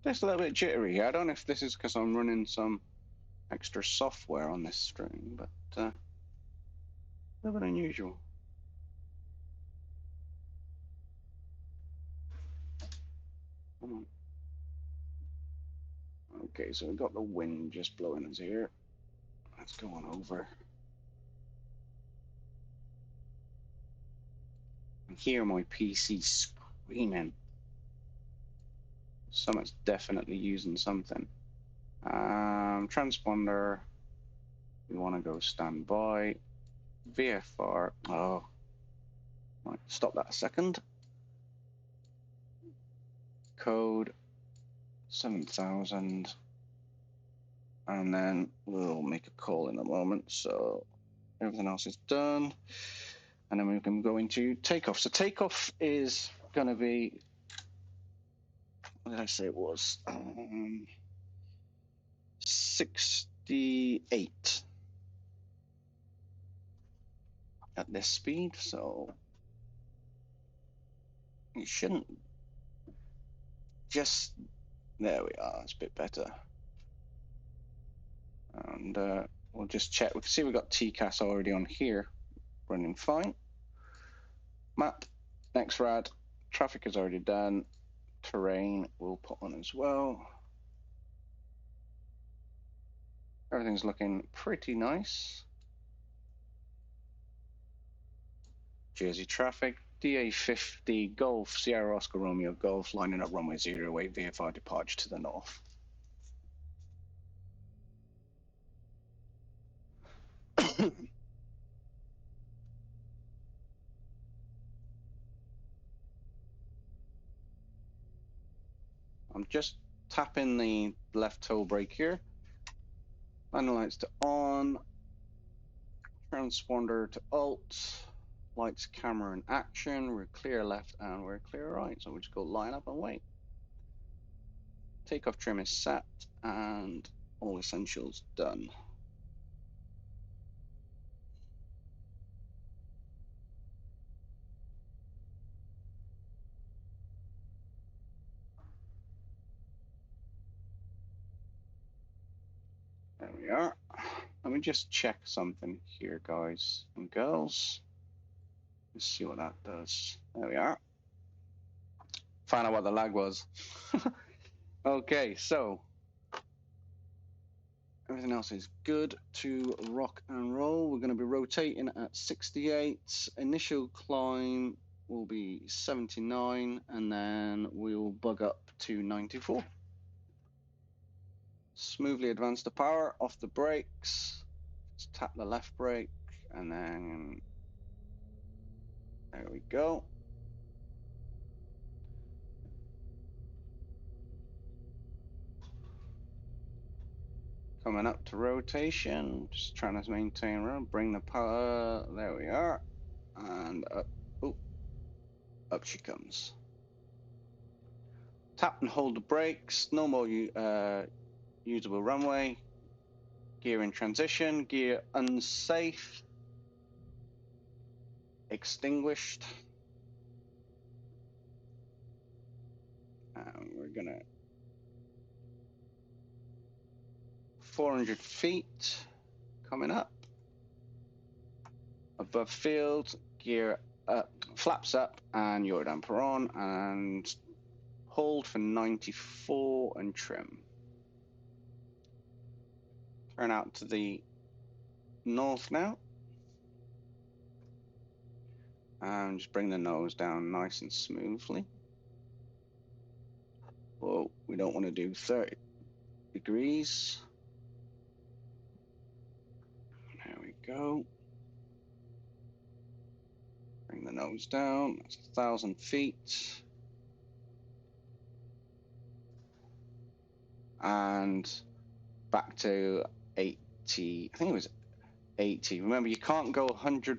Just a little bit jittery. I don't know if this is because I'm running some extra software on this string, but a little bit unusual. Okay, so we've got the wind just blowing us here. Let's go on over. I hear my PC screaming. Someone's definitely using something. Transponder. We want to go standby. VFR. Oh, right, stop that a second. Code 7000. And then we'll make a call in a moment. So everything else is done. And then we can go into takeoff. So takeoff is going to be, what did I say it was? 68 at this speed. So you shouldn't just, there we are, it's a bit better. And we'll just check. We can see we've got TCAS already on here, running fine. Map, NextRad, traffic is already done. Terrain we'll put on as well. Everything's looking pretty nice. Jersey traffic, DA50 Golf, Sierra Oscar Romeo Golf, lining up runway 08, VFR departure to the north. I'm just tapping the left toe brake here. Landing lights to on. Transponder to alt. Lights, camera, and action. We're clear left and we're clear right. So we just go line up and wait. Takeoff trim is set and all essentials done. we are. Let me just check something here, guys and girls. Let's see what that does. There we are. Find out what the lag was. Okay, so everything else is good to rock and roll. We're going to be rotating at 68. Initial climb will be 79, and then we'll bug up to 94. Smoothly advance the power, off the brakes. Just tap the left brake, and then there we go. Coming up to rotation, just trying to maintain around, bring the power, there we are, and up, oh, up she comes. Tap and hold the brakes, no more usable runway, gear in transition, gear unsafe, extinguished, and we're gonna 400 feet coming up, above field, gear up, flaps up, and yaw damper on, and hold for 94 and trim. Turn out to the north now, and just bring the nose down nice and smoothly. Whoa, we don't want to do 30 degrees. There we go. Bring the nose down. That's 1,000 feet. And back to 80. I think it was 80. Remember, you can't go 100%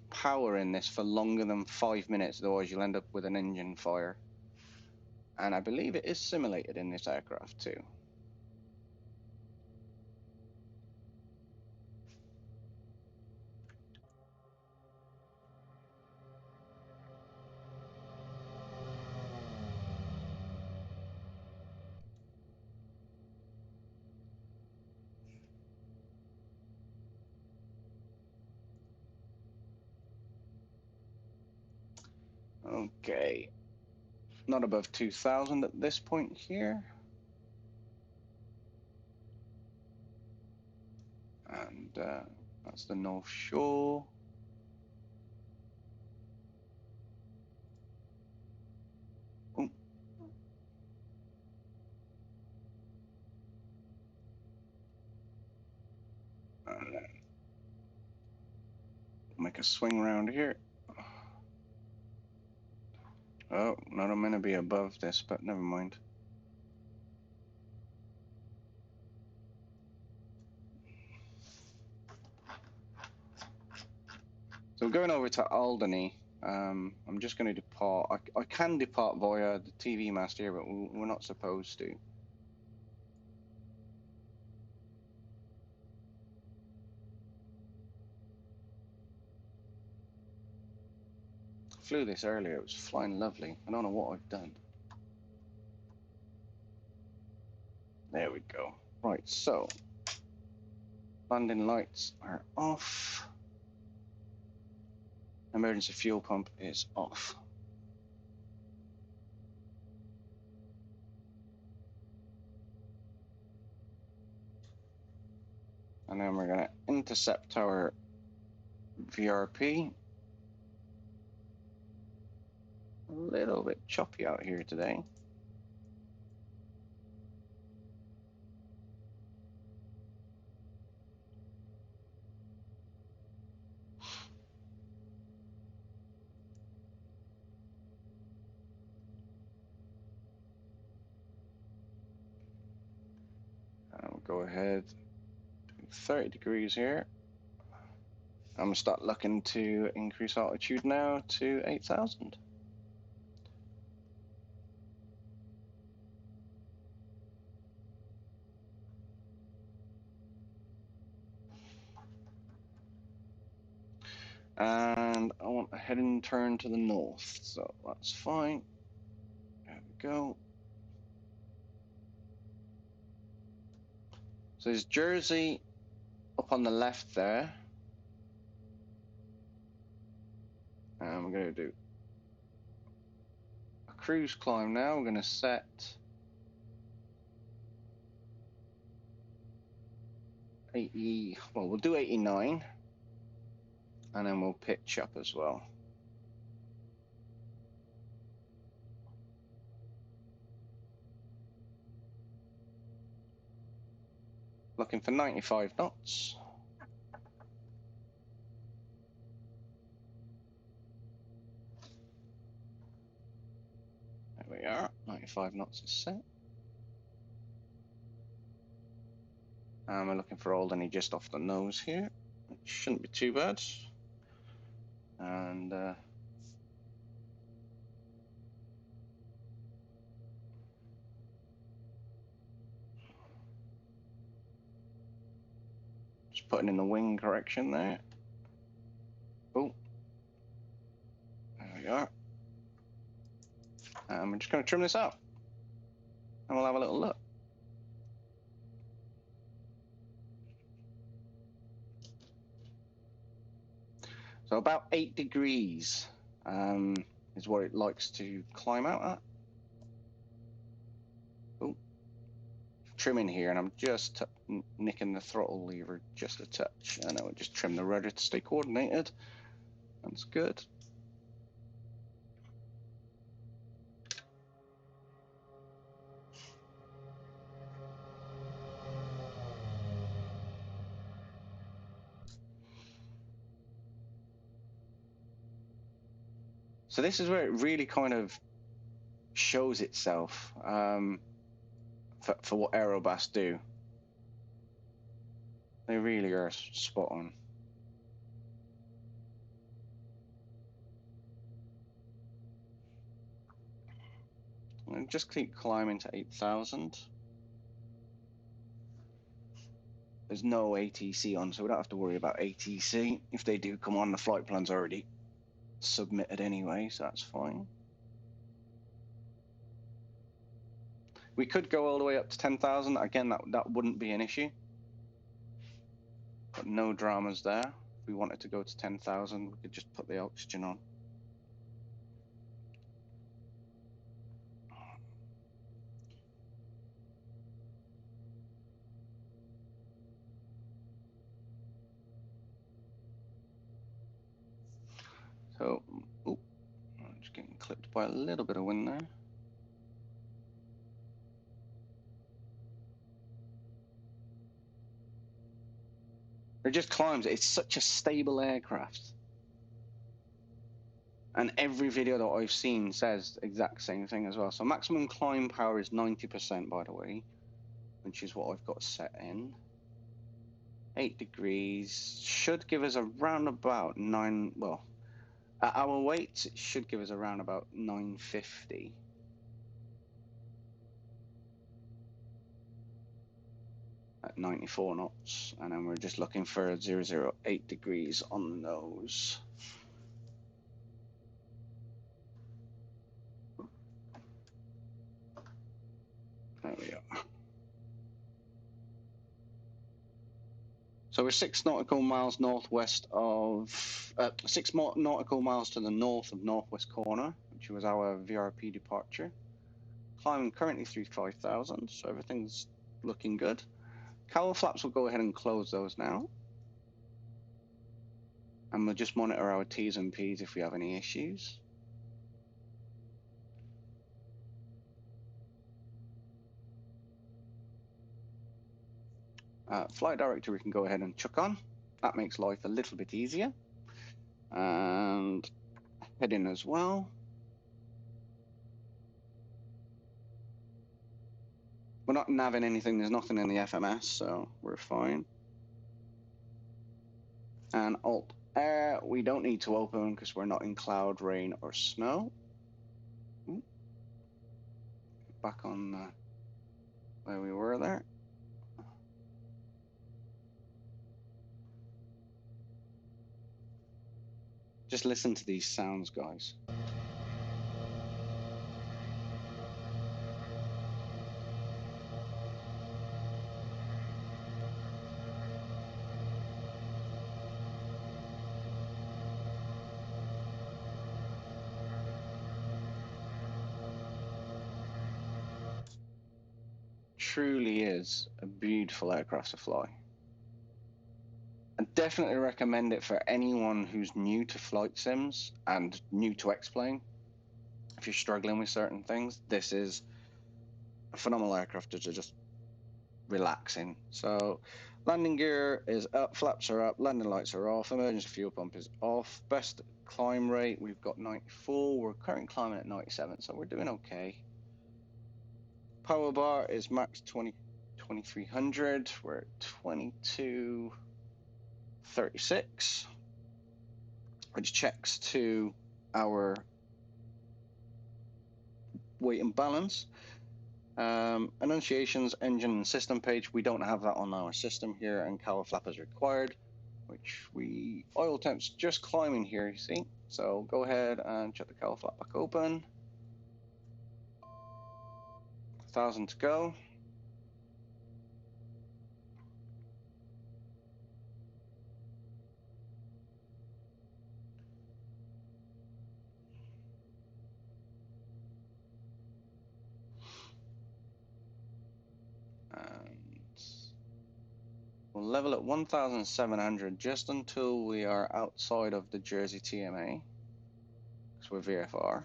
power in this for longer than 5 minutes, otherwise you'll end up with an engine fire. And I believe it is simulated in this aircraft too. Okay, not above 2,000 at this point here. And that's the North Shore. Oh. And then make a swing around here. Oh, not a minute be above this, but never mind. So going over to Alderney, I'm just going to depart. I can depart via the TV mast here, but we're not supposed to. Flew this earlier, it was flying lovely. I don't know what I've done. There we go. Right, so landing lights are off. Emergency fuel pump is off. And then we're going to intercept our VRP. A little bit choppy out here today. We'll go ahead, 30 degrees here. I'm going to start looking to increase altitude now to 8,000. And I want a head and turn to the north, so that's fine. There we go. So there's Jersey up on the left there. And we're going to do a cruise climb now. We're going to set 80, well, we'll do 89. And then we'll pitch up as well. Looking for 95 knots. There we are, 95 knots is set. And we're looking for Alderney just off the nose here. It shouldn't be too bad. And just putting in the wing correction there. Oh, there we are. And we're just going to trim this out. And we'll have a little look. So about 8 degrees is what it likes to climb out at. Oh, trimming here, and I'm just nicking the throttle lever just a touch. And I would just trim the rudder to stay coordinated. That's good. So this is where it really kind of shows itself for what Aerobask do. They really are spot on. And just keep climbing to 8,000. There's no ATC on, so we don't have to worry about ATC. If they do come on, the flight plan's already submitted anyway, so that's fine. We could go all the way up to 10,000. Again, that wouldn't be an issue. But no dramas there. If we wanted to go to 10,000, we could just put the oxygen on. So, oh, I'm just getting clipped by a little bit of wind there. It just climbs. It's such a stable aircraft. And every video that I've seen says the exact same thing as well. So maximum climb power is 90%, by the way, which is what I've got set in. 8 degrees should give us around about 9, well, at our weights, it should give us around about 950. At 94 knots, and then we're just looking for 008 degrees on the nose. There we are. So we're 6 nautical miles northwest of, 6 nautical miles to the north of northwest corner, which was our VRP departure. Climbing currently through 5,000, so everything's looking good. Cowl flaps will go ahead and close those now. And we'll just monitor our T's and P's if we have any issues. Flight director we can go ahead and chuck on. That makes life a little bit easier. And heading as well. We're not navving anything, there's nothing in the FMS, so we're fine. And Alt Air, we don't need to open because we're not in cloud, rain, or snow. Ooh. Back on where we were there. Just listen to these sounds, guys. truly is a beautiful aircraft to fly. I definitely recommend it for anyone who's new to flight sims and new to Xplane. If you're struggling with certain things, this is a phenomenal aircraft to just relaxing. So landing gear is up, flaps are up, landing lights are off, emergency fuel pump is off. Best climb rate, we've got 94. We're currently climbing at 97, so we're doing okay. Power bar is max 2300. We're at 2236, which checks to our weight and balance. Annunciations, engine and system page, we don't have that on our system here, and cowl flap is required, which oil temp's just climbing here, you see. So go ahead and check the cowl flap back open. 1,000 to go. And we'll level at 1,700 just until we are outside of the Jersey TMA, because we're VFR.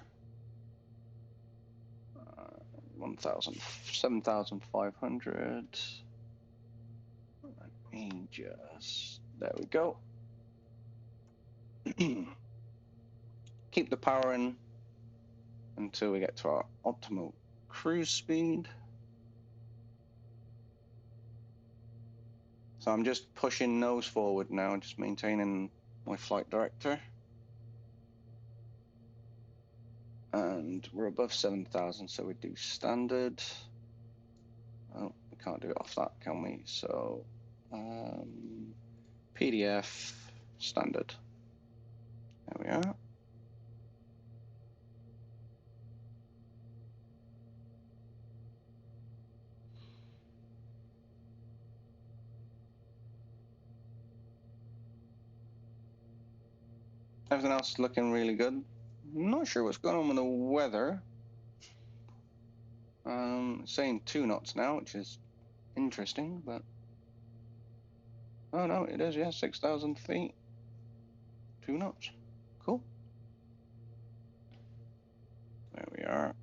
7,500. Let me just, there we go. Keep the power in until we get to our optimal cruise speed. So I'm just pushing nose forward now, just maintaining my flight director. And we're above 7,000, so we do standard. Oh, we can't do it off that, can we? So PDF standard. There we are. Everything else is looking really good. I'm not sure what's going on with the weather. Saying 2 knots now, which is interesting, but oh no, it is, yeah, 6,000 feet, 2 knots. Cool. There we are.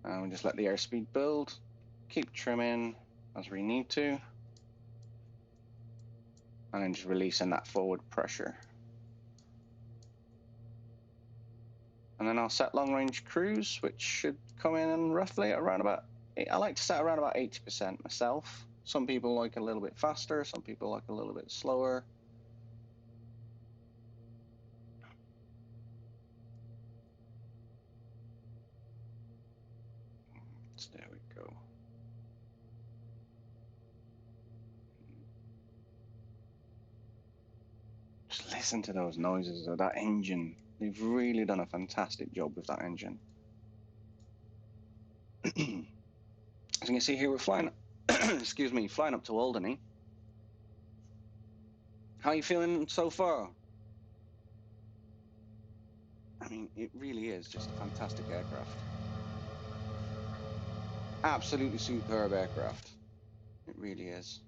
And we just let the airspeed build. Keep trimming as we need to. And then just releasing that forward pressure. And then I'll set long range cruise, which should come in roughly around about, I like to set around about 80% myself. Some people like a little bit faster, some people like a little bit slower. So there we go. Just listen to those noises of that engine. They've really done a fantastic job with that engine. As you can see here, we're flying, excuse me, flying up to Alderney. How are you feeling so far? I mean, it really is just a fantastic aircraft. Absolutely superb aircraft. It really is.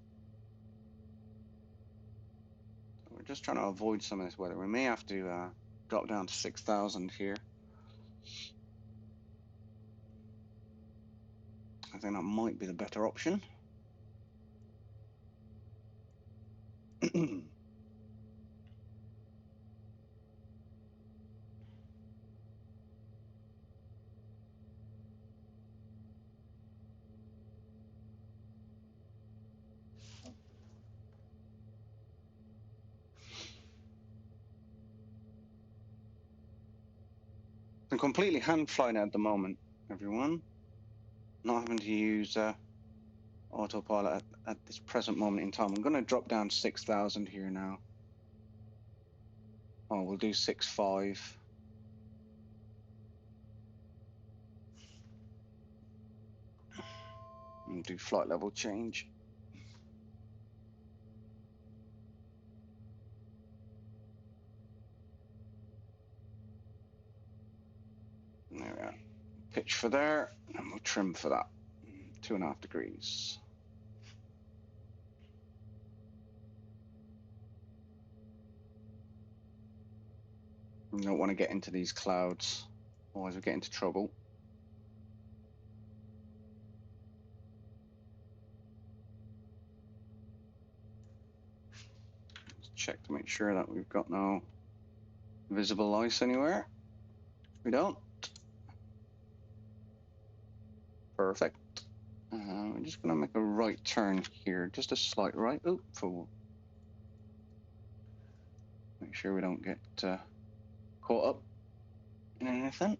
So we're just trying to avoid some of this weather. We may have to drop down to 6,000 here. I think that might be the better option. I'm completely hand flying at the moment, everyone. Not having to use autopilot at this present moment in time. I'm going to drop down to 6,000 here now. Oh, we'll do 6.5. And do flight level change. There we are. pitch for there, and we'll trim for that. 2.5 degrees. You don't want to get into these clouds, otherwise we get into trouble. Let's check to make sure that we've got no visible ice anywhere. We don't. Perfect. I'm just going to make a right turn here, just a slight right. Oh, for make sure we don't get caught up in anything.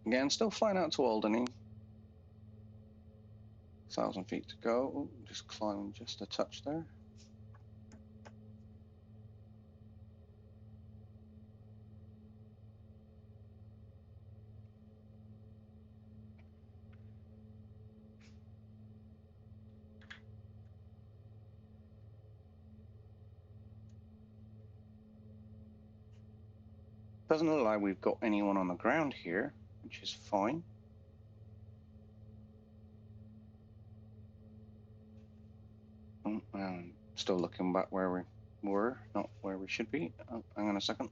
Again, still flying out to Alderney. 1,000 feet to go. Ooh, just climbing just a touch there. Doesn't look like we've got anyone on the ground here, which is fine. Still looking back where we were, not where we should be. Oh, hang on a second.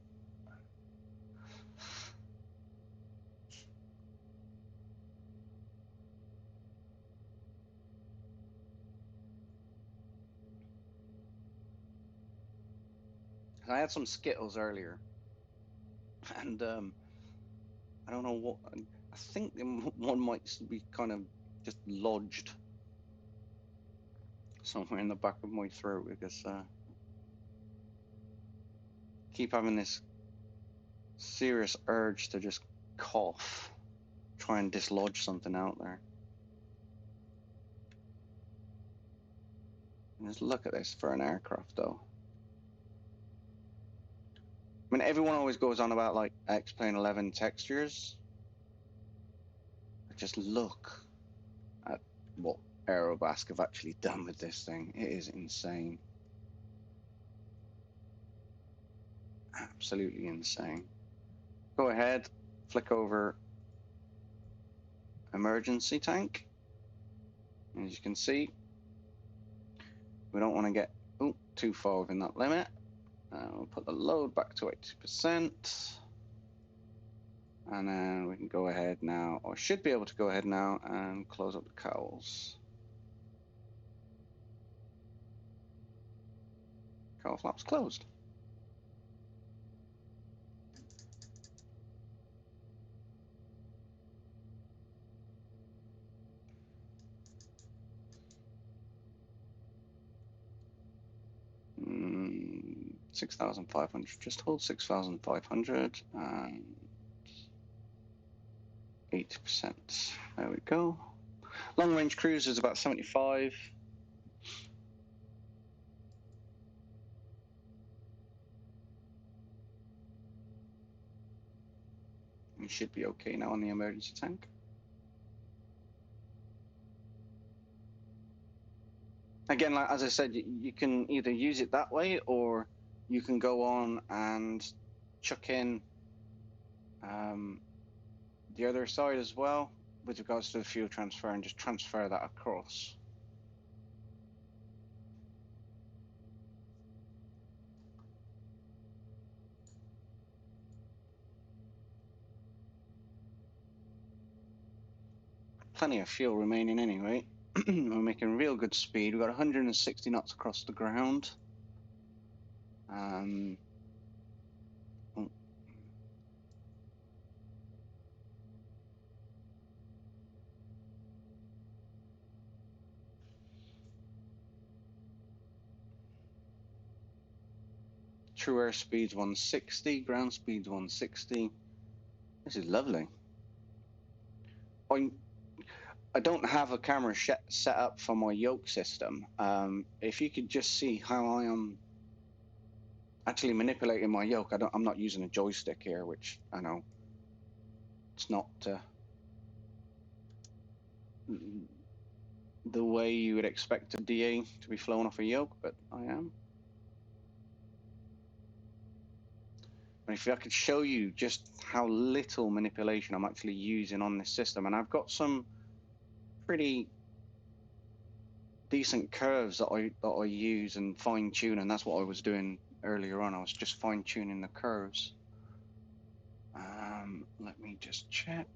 I had some Skittles earlier, and I don't know what. I think one might be kind of just lodged somewhere in the back of my throat because keep having this serious urge to just cough, try and dislodge something out there. And just look at this for an aircraft, though. I mean, everyone always goes on about like Xplane 11 textures. But just look at what Aerobask have actually done with this thing. It is insane. Absolutely insane. Go ahead, flick over emergency tank. As you can see, we don't want to get too far within that limit. We'll put the load back to 80%. And then we can go ahead now, or should be able to go ahead now and close up the cowls. Cowl flaps closed. Mm, 6,500. Just hold 6,500 and 80%. There we go. Long range cruise is about 75. You should be okay now on the emergency tank. Again, like as I said, you can either use it that way, or you can go on and chuck in the other side as well with regards to the fuel transfer, and just transfer that across. Plenty of fuel remaining anyway. We're making real good speed. We've got 160 knots across the ground. True air speed's 160, ground speed's 160. This is lovely. I don't have a camera set up for my yoke system. If you could just see how I am actually manipulating my yoke. I'm not using a joystick here, which I know it's not the way you would expect a DA to be flown off a yoke, but I am. And if I could show you just how little manipulation I'm actually using on this system, and I've got some pretty decent curves that I use and fine tune, and that's what I was doing earlier on. I was just fine tuning the curves. Let me just check.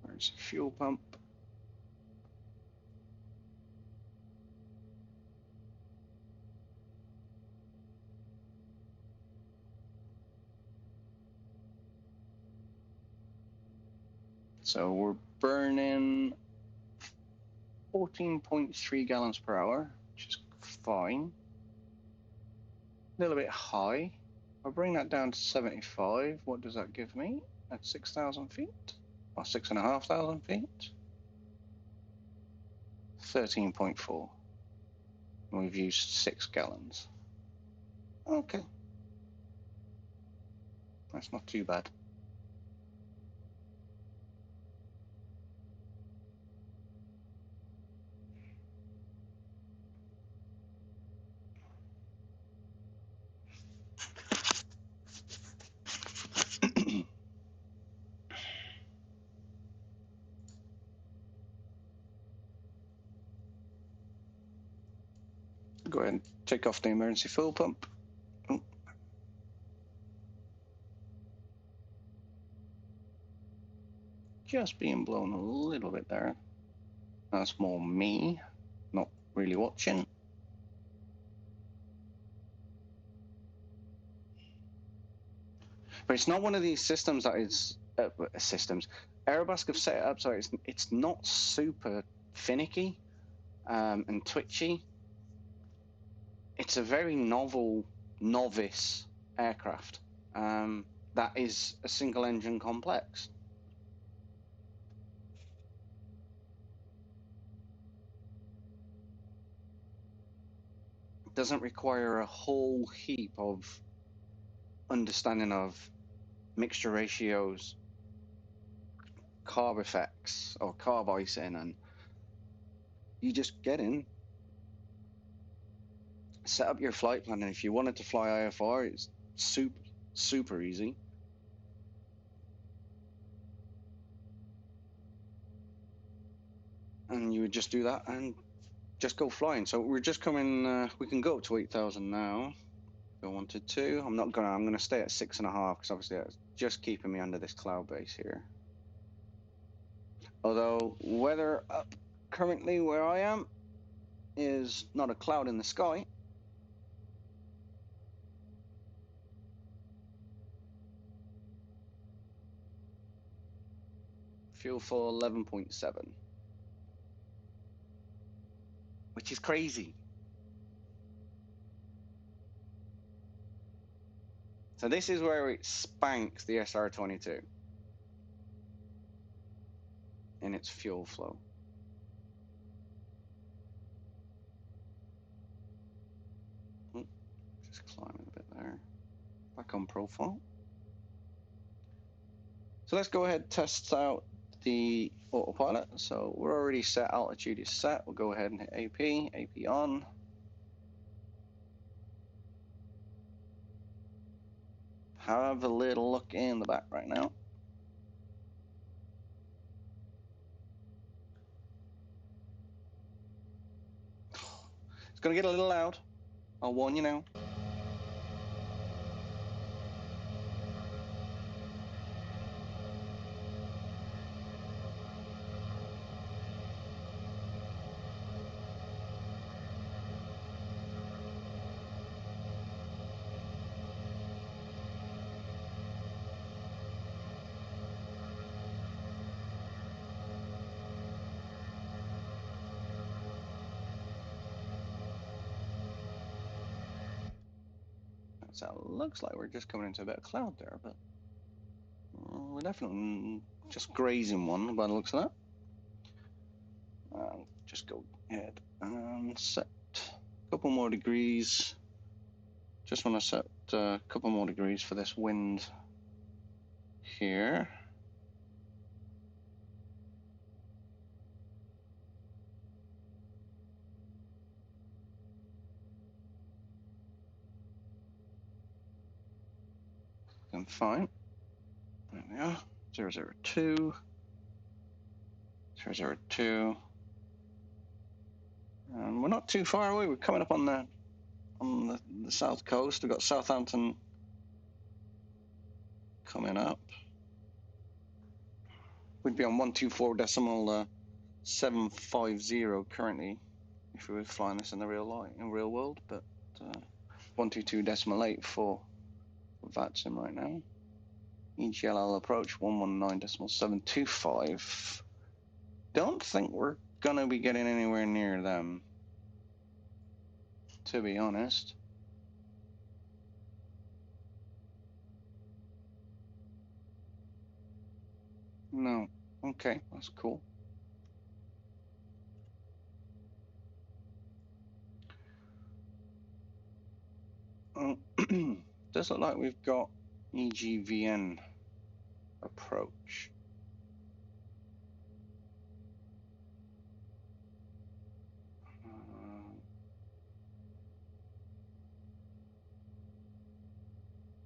Where's the fuel pump? So we're burning 14.3 gallons per hour, which is fine. A little bit high. I'll bring that down to 75. What does that give me at 6,000 feet? Or 6,500 feet? 13.4. We've used 6 gallons. Okay. That's not too bad. Go ahead and take off the emergency fuel pump. Oh. Just being blown a little bit there. That's more me, not really watching. But it's not one of these systems that is systems. Aerobask have set it up so it's not super finicky and twitchy. It's a very novice aircraft that is a single engine complex. It doesn't require a whole heap of understanding of mixture ratios, carb effects, or carb icing, and you just get in, set up your flight plan, and if you wanted to fly IFR, it's super easy. And you would just do that and just go flying. So we're just coming, we can go up to 8,000 now if I wanted to. I'm gonna stay at 6.5 because obviously that's just keeping me under this cloud base here. Although weather up currently where I am is not a cloud in the sky. Fuel for 11.7, which is crazy. So this is where it spanks the SR22 in its fuel flow. Just climbing a bit there. Back on profile. So let's go ahead and test out the autopilot. So we're already set, altitude is set. We'll go ahead and hit AP on. Have a little look in the back right now. It's gonna get a little loud. I'll warn you now. So it looks like we're just coming into a bit of cloud there, but we're definitely just grazing one by the looks of that. Just go ahead and set a couple more degrees. Just want to set a couple more degrees for this wind. here. And fine. There we are. 002. 002. And we're not too far away. We're coming up on the south coast. We've got Southampton coming up. We'd be on 124.750 currently if we were flying this in the real world, but 122.8 for VATSIM right now. EGLL approach 119.725. Don't think we're gonna be getting anywhere near them, to be honest. No. Okay, that's cool. Does look like we've got EGVN approach.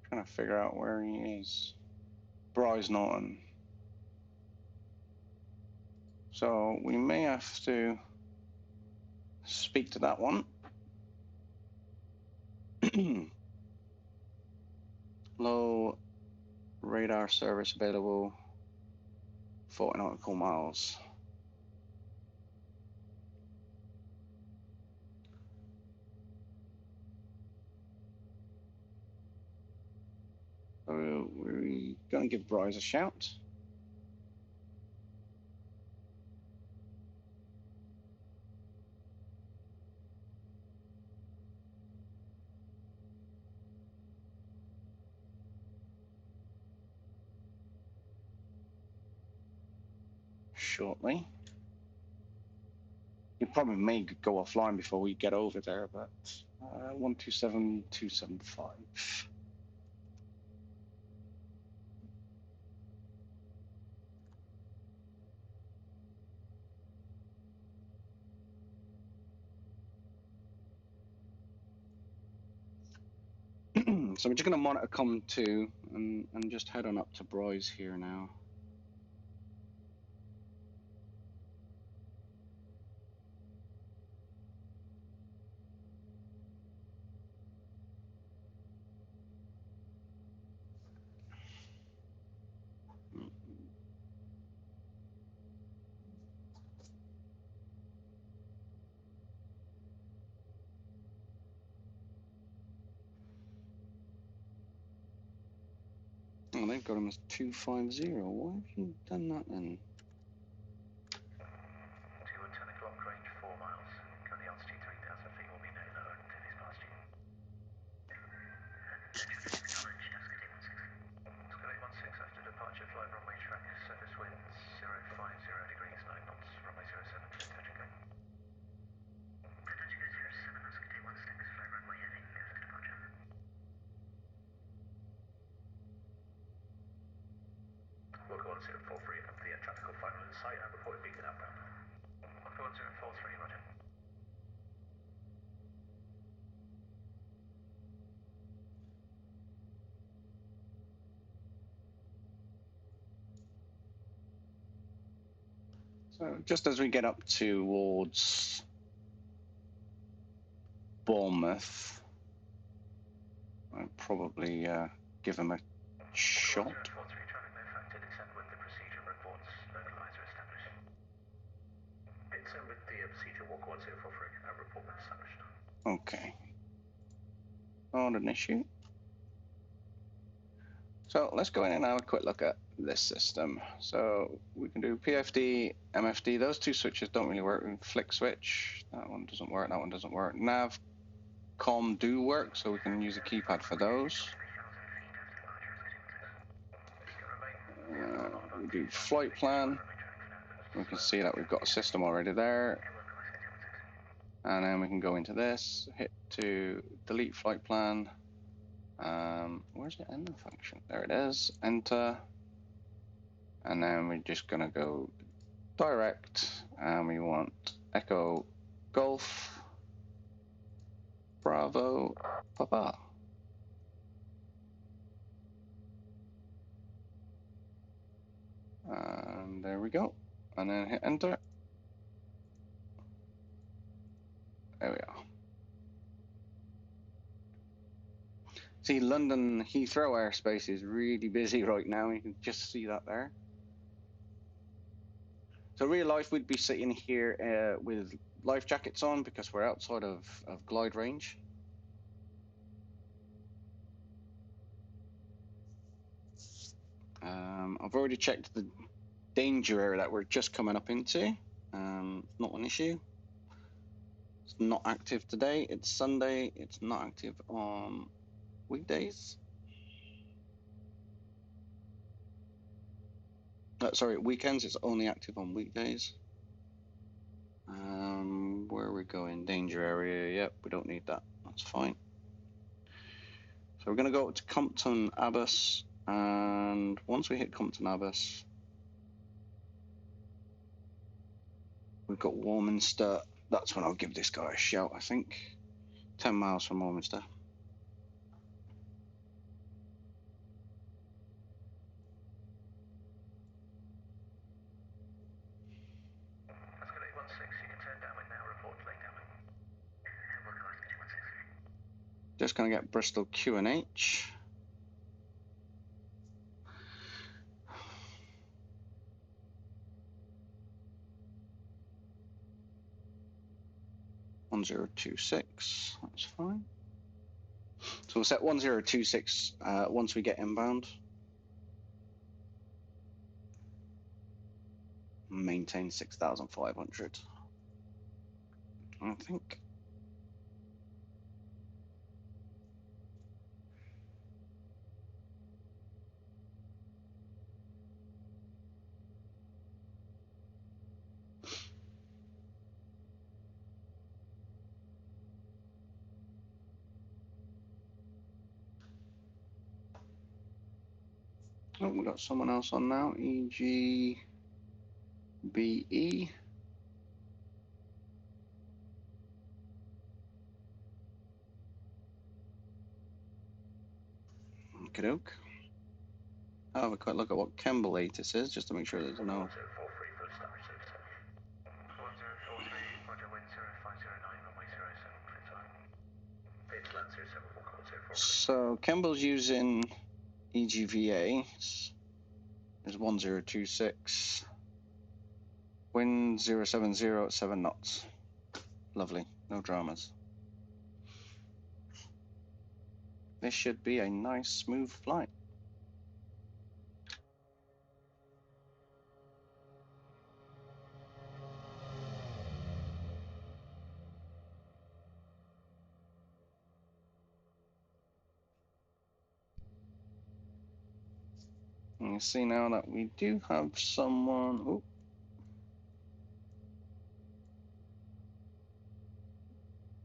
Trying to figure out where he is. Bryce Norton. So we may have to speak to that one. Low radar service available, 40 nautical miles. So we're going to give Bryce a shout. Shortly. You probably may go offline before we get over there, but 127.275. So we're just going to monitor COM2 and just head on up to Bryce here now. Oh, they've got him as 250. Why have you done that then? To a 10 o'clock range, 4 miles. Currently altitude 3,000 feet will be no lower until he's past you. Acknowledge, Escalate 16 after departure, fly runway track, surface wind 050 degrees, 9 knots, runway 07 to Takeoff. Takeoff 07, Escalate 16, fly runway heading after departure. Walker 1043, and the air traffic will final in sight and report beacon outbound. Walker 1043, roger. So just as we get up towards Bournemouth, I'd probably give him a shot. Okay. Not an issue. So let's go in and have a quick look at this system. So we can do PFD, MFD. Those two switches don't really work. We can flick switch. That one doesn't work. That one doesn't work. Nav, com do work, so we can use a keypad for those. We do flight plan. We can see that we've got a system already there. And then we can go into this, hit to delete flight plan. Where's the enter function? There it is. Enter. And then we're just going to go direct, and we want Echo Golf Bravo Papa. And there we go. And then hit enter. There we are. See, London Heathrow airspace is really busy right now. You can just see that there. So real life, we'd be sitting here with life jackets on because we're outside of glide range. I've already checked the danger area that we're just coming up into. Not an issue. It's not active today. It's Sunday. It's not active on weekdays. Sorry, weekends. It's only active on weekdays. Where are we going? Danger area. Yep, we don't need that. That's fine. So we're going to go up to Compton Abbas, and once we hit Compton Abbas, we've got Warminster. That's when I'll give this guy a shout, I think. 10 miles from Warminster. Just going to get Bristol QNH. (1026). That's fine. So we'll set 1026 once we get inbound. Maintain 6,500. I think. Oh, we got someone else on now. EGBE. Okey-doke. I'll have a quick look at what Kemble latest is, just to make sure there's no. So Kemble's using EGVA. Is 1026. Wind 070 at 7 knots. Lovely, no dramas. This should be a nice, smooth flight. And you see now that we do have someone. Ooh.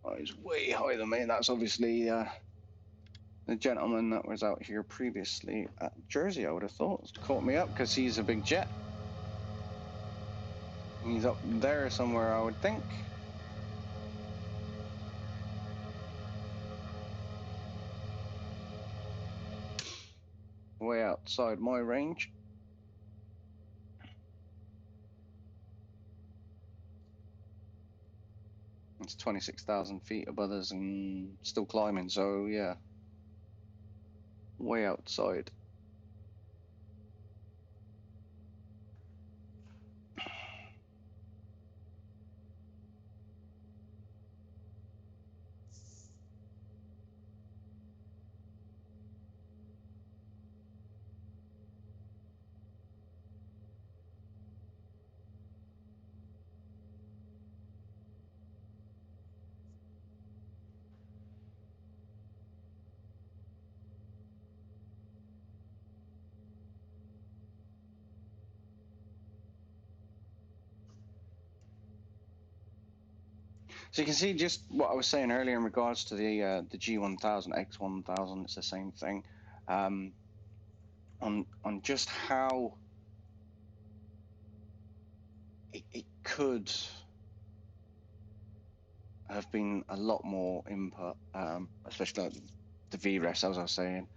Oh, he's way higher than me. That's obviously the gentleman that was out here previously at Jersey, I would have thought. It's caught me up because he's a big jet. He's up there somewhere, I would think. Way outside my range. It's 26,000 feet above us and still climbing, so yeah. Way outside. So you can see just what I was saying earlier in regards to the G1000, X1000. It's the same thing. On just how it could have been a lot more input, especially like the VRES, as I was saying.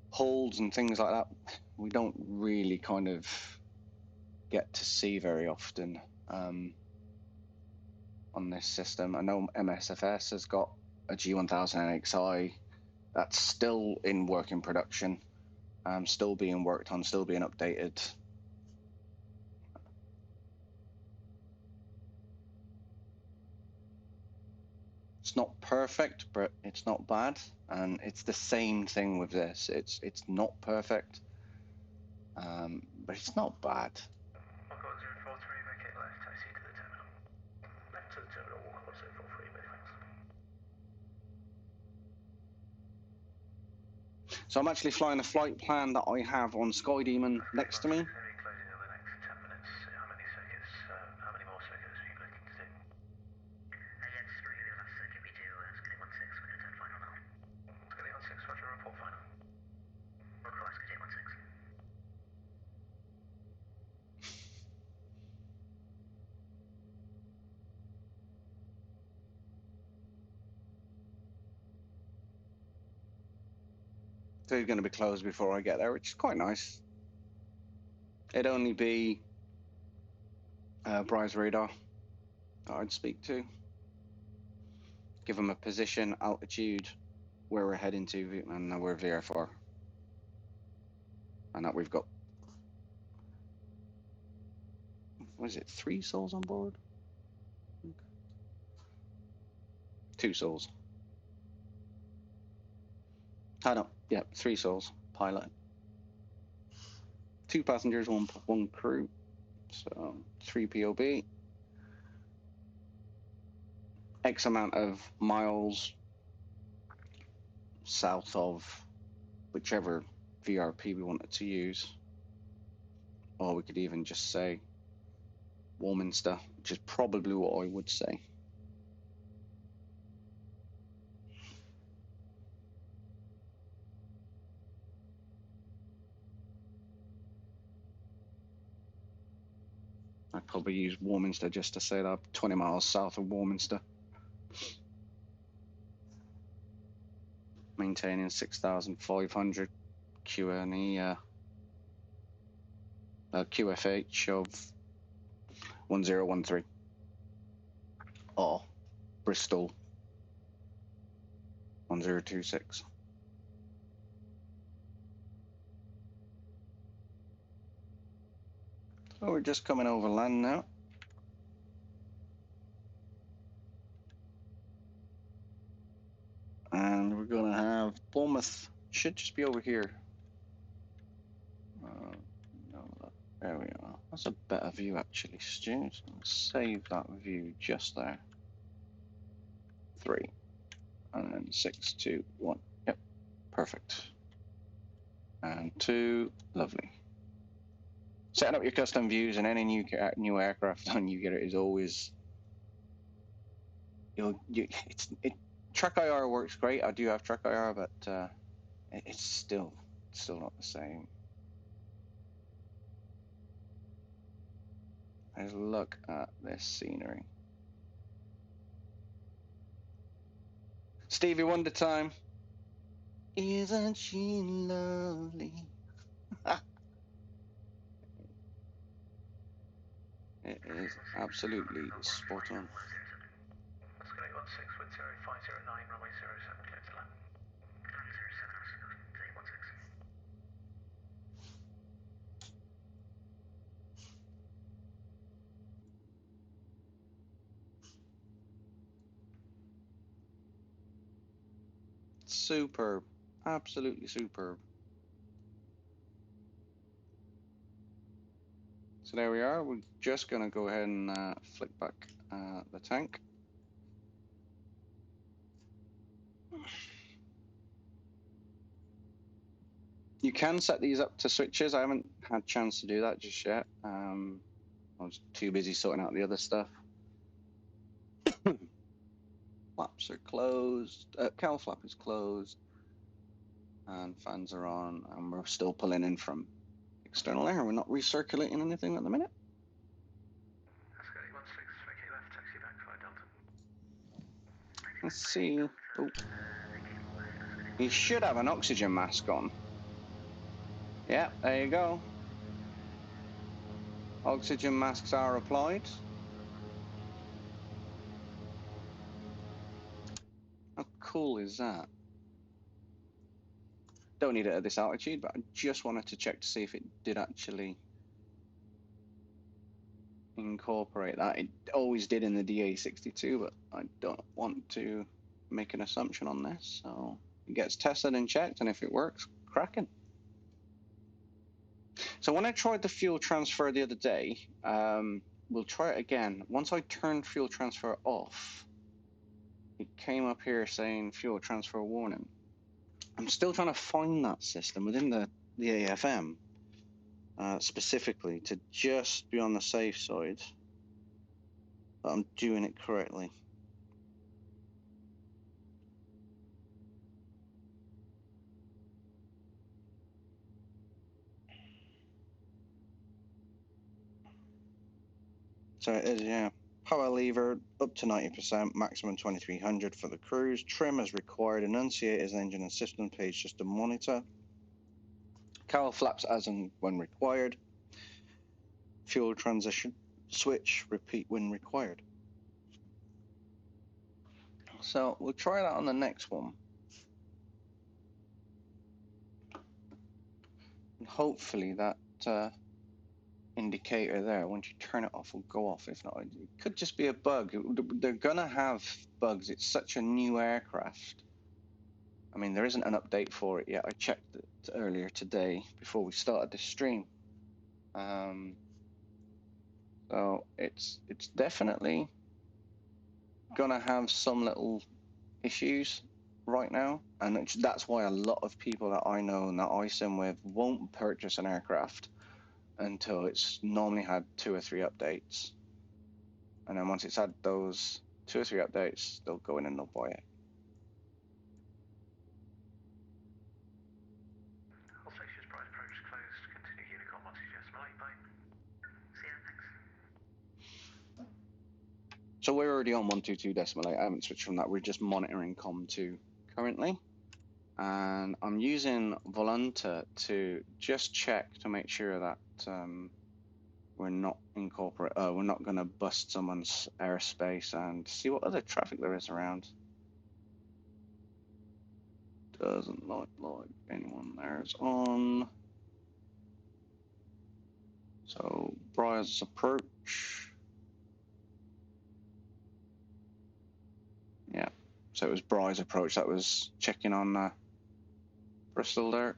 Holds and things like that, we don't really kind of get to see very often on this system. I know MSFS has got a G1000 NXI that's still in working production, still being worked on, still being updated. It's not perfect, but it's not bad, and it's the same thing with this. It's not perfect, but it's not bad. I've got 043, make it left, taxi to the terminal. Left to the terminal, walk on 043, many thanks. So I'm actually flying a flight plan that I have on Skydemon next to me. Closing in the next 10 minutes. How many circuits, how many more circuits are you looking to do? Yeah, just reviewing the last circuit we do, Skate 16, we're going to turn final now. Skate 16, roger, report final. Roger, Skate 16. So he's going to be closed before I get there, which is quite nice. It'd only be Bry's radar that I'd speak to. Give him a position, altitude, where we're heading to, and we're VFR. And that we've got, what is it, 3 souls on board? 2 souls. Oh no, yeah, 3 souls. Pilot. 2 passengers, one crew. So 3 POB. X amount of miles south of whichever VRP we wanted to use. Or we could even just say Warminster, which is probably what I would say. I'd probably use Warminster just to say that, 20 miles south of Warminster. Maintaining 6,500 QNE, QFH of 1013. Or Bristol 1026. So we're just coming over land now. And we're going to have Bournemouth, should just be over here. No, there we are. That's a better view actually, Stu. So let's save that view just there. 3. And then 6, 2, 1. Yep, perfect. And 2, lovely. Setting up your custom views in any new aircraft on UGET is always, Track IR works great. I do have Track IR, but it's still not the same. Let's look at this scenery. Stevie Wonder time. Isn't she lovely? It is absolutely spot on. Skate 16 with 0509, runway 07, clear to land. Runway 07, Skate 16. Superb, absolutely superb. So there we are. We're just going to go ahead and flick back the tank. You can set these up to switches. I haven't had a chance to do that just yet. I was too busy sorting out the other stuff. Flaps are closed. Cowl flap is closed. And fans are on. And we're still pulling in from external air. We're not recirculating anything at the minute. Let's see. Oh. He should have an oxygen mask on. Yeah, there you go. Oxygen masks are applied. How cool is that? Don't need it at this altitude, but I just wanted to check to see if it did actually incorporate that. It always did in the DA62, but I don't want to make an assumption on this. So it gets tested and checked, and if it works, cracking. So when I tried the fuel transfer the other day, we'll try it again. Once I turned fuel transfer off, it came up here saying fuel transfer warning. I'm still trying to find that system within the AFM, specifically to just be on the safe side that I'm doing it correctly. So it is, yeah. Power lever up to 90%, maximum 2300 for the cruise. Trim as required. Enunciate as engine and system page just to monitor. Cowl flaps as and when required. Fuel transition switch, repeat when required. So we'll try that on the next one. And hopefully that indicator there, once you turn it off, will go off. If not, it could just be a bug. They're gonna have bugs. It's such a new aircraft. I mean, there isn't an update for it yet. I checked it earlier today before we started the stream. So it's definitely gonna have some little issues right now, and that's why a lot of people that I know and that I sim with won't purchase an aircraft until it's normally had 2 or 3 updates, and then once it's had those 2 or 3 updates, they'll go in and they'll buy it. All stations, bright approach closed. Continue Unicorn 128.8, bye. See ya, thanks. So we're already on 122.8. I haven't switched from that. We're just monitoring COM2 currently. And I'm using Volunta to just check to make sure that we're not we're not going to bust someone's airspace and see what other traffic there is around. Doesn't look like anyone there's on. So Briar's approach. Yeah. So it was Briar's approach that was checking on Bristol there.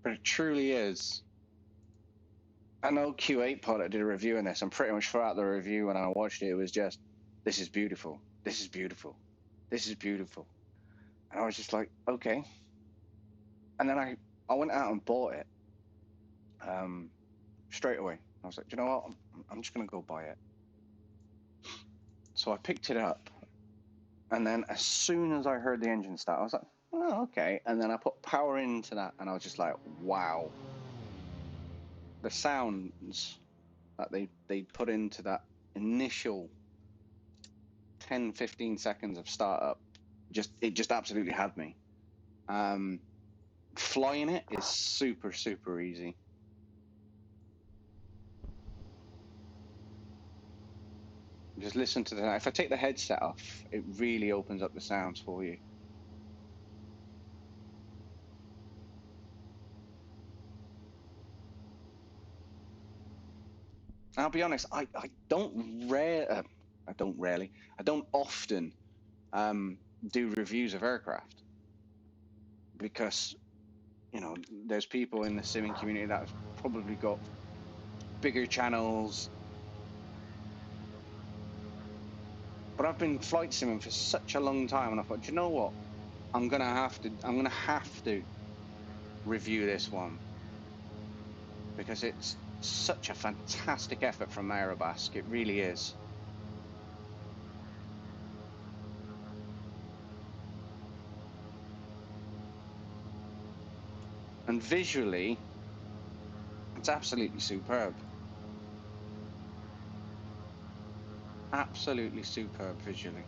But it truly is. I know Q8 Pod did a review on this, and pretty much throughout the review when I watched it, it was just, this is beautiful, this is beautiful, this is beautiful. And I was just like, okay. And then I went out and bought it straight away. I was like, you know what? I'm just going to go buy it. So I picked it up. And then as soon as I heard the engine start, I was like, oh, okay. And then I put power into that, and I was just like, wow. The sounds that they put into that initial 10-15 seconds of startup, it just absolutely had me. Flying it is super easy. Just listen to that. If I take the headset off, it really opens up the sounds for you. I'll be honest, I don't often do reviews of aircraft, because there's people in the simming community that have probably got bigger channels. But I've been flight simming for such a long time, and I thought, you know what? I'm gonna have to review this one because it's such a fantastic effort from Aerobask. It really is. And visually, it's absolutely superb. Absolutely superb visually.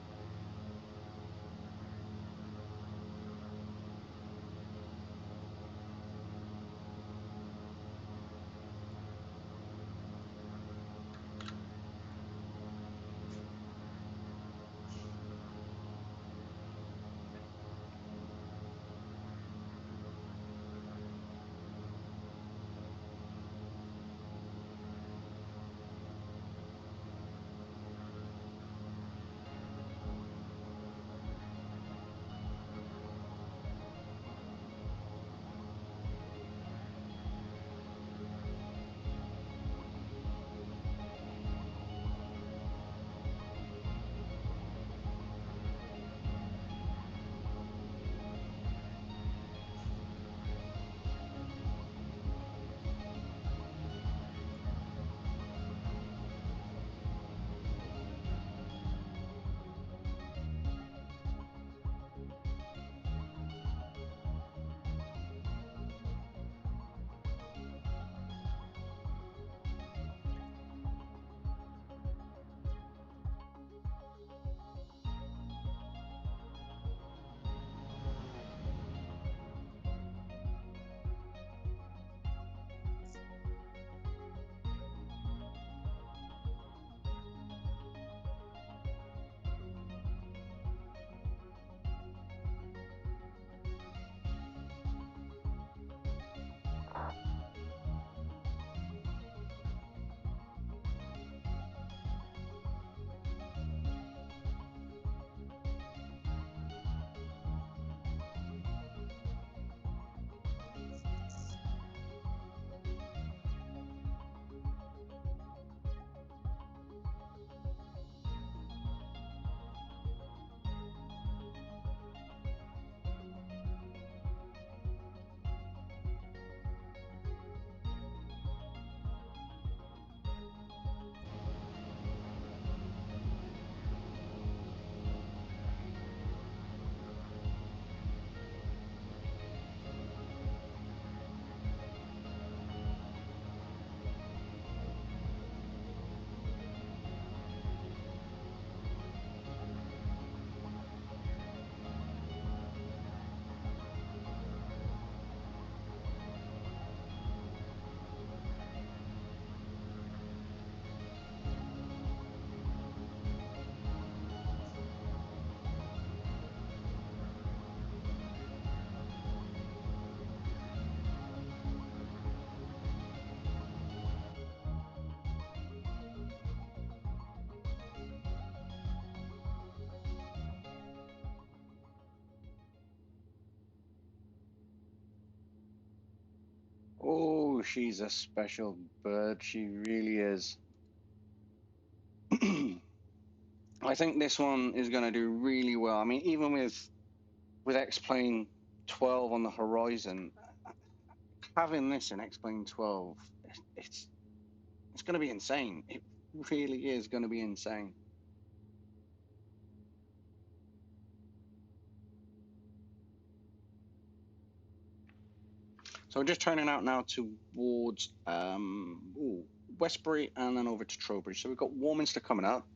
Oh, she's a special bird. She really is. I think this one is going to do really well. I mean, even with Xplane 12 on the horizon, having this in Xplane 12, it's going to be insane. It really is going to be insane. So we're just turning out now towards Westbury and then over to Trowbridge. So we've got Warminster coming up.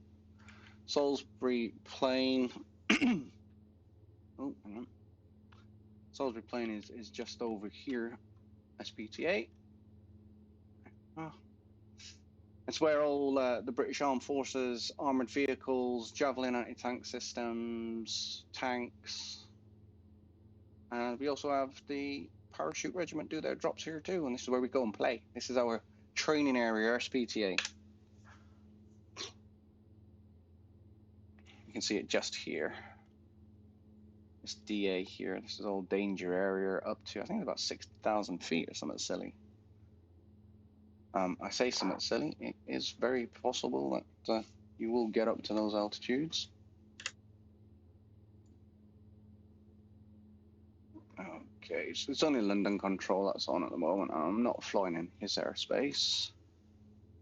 Salisbury Plain. Oh, hang on. Salisbury Plain is just over here. SPTA. Oh. It's where all the British Armed Forces, armoured vehicles, Javelin anti-tank systems, tanks. And we also have the Parachute Regiment do their drops here too. And this is where we go and play. This is our training area, SPTA. You can see it just here. This DA here, this is all danger area up to, I think, about 6,000 feet or something silly. I say something silly. It is very possible that you will get up to those altitudes. Okay, so it's only London control that's on at the moment. I'm not flying in his airspace.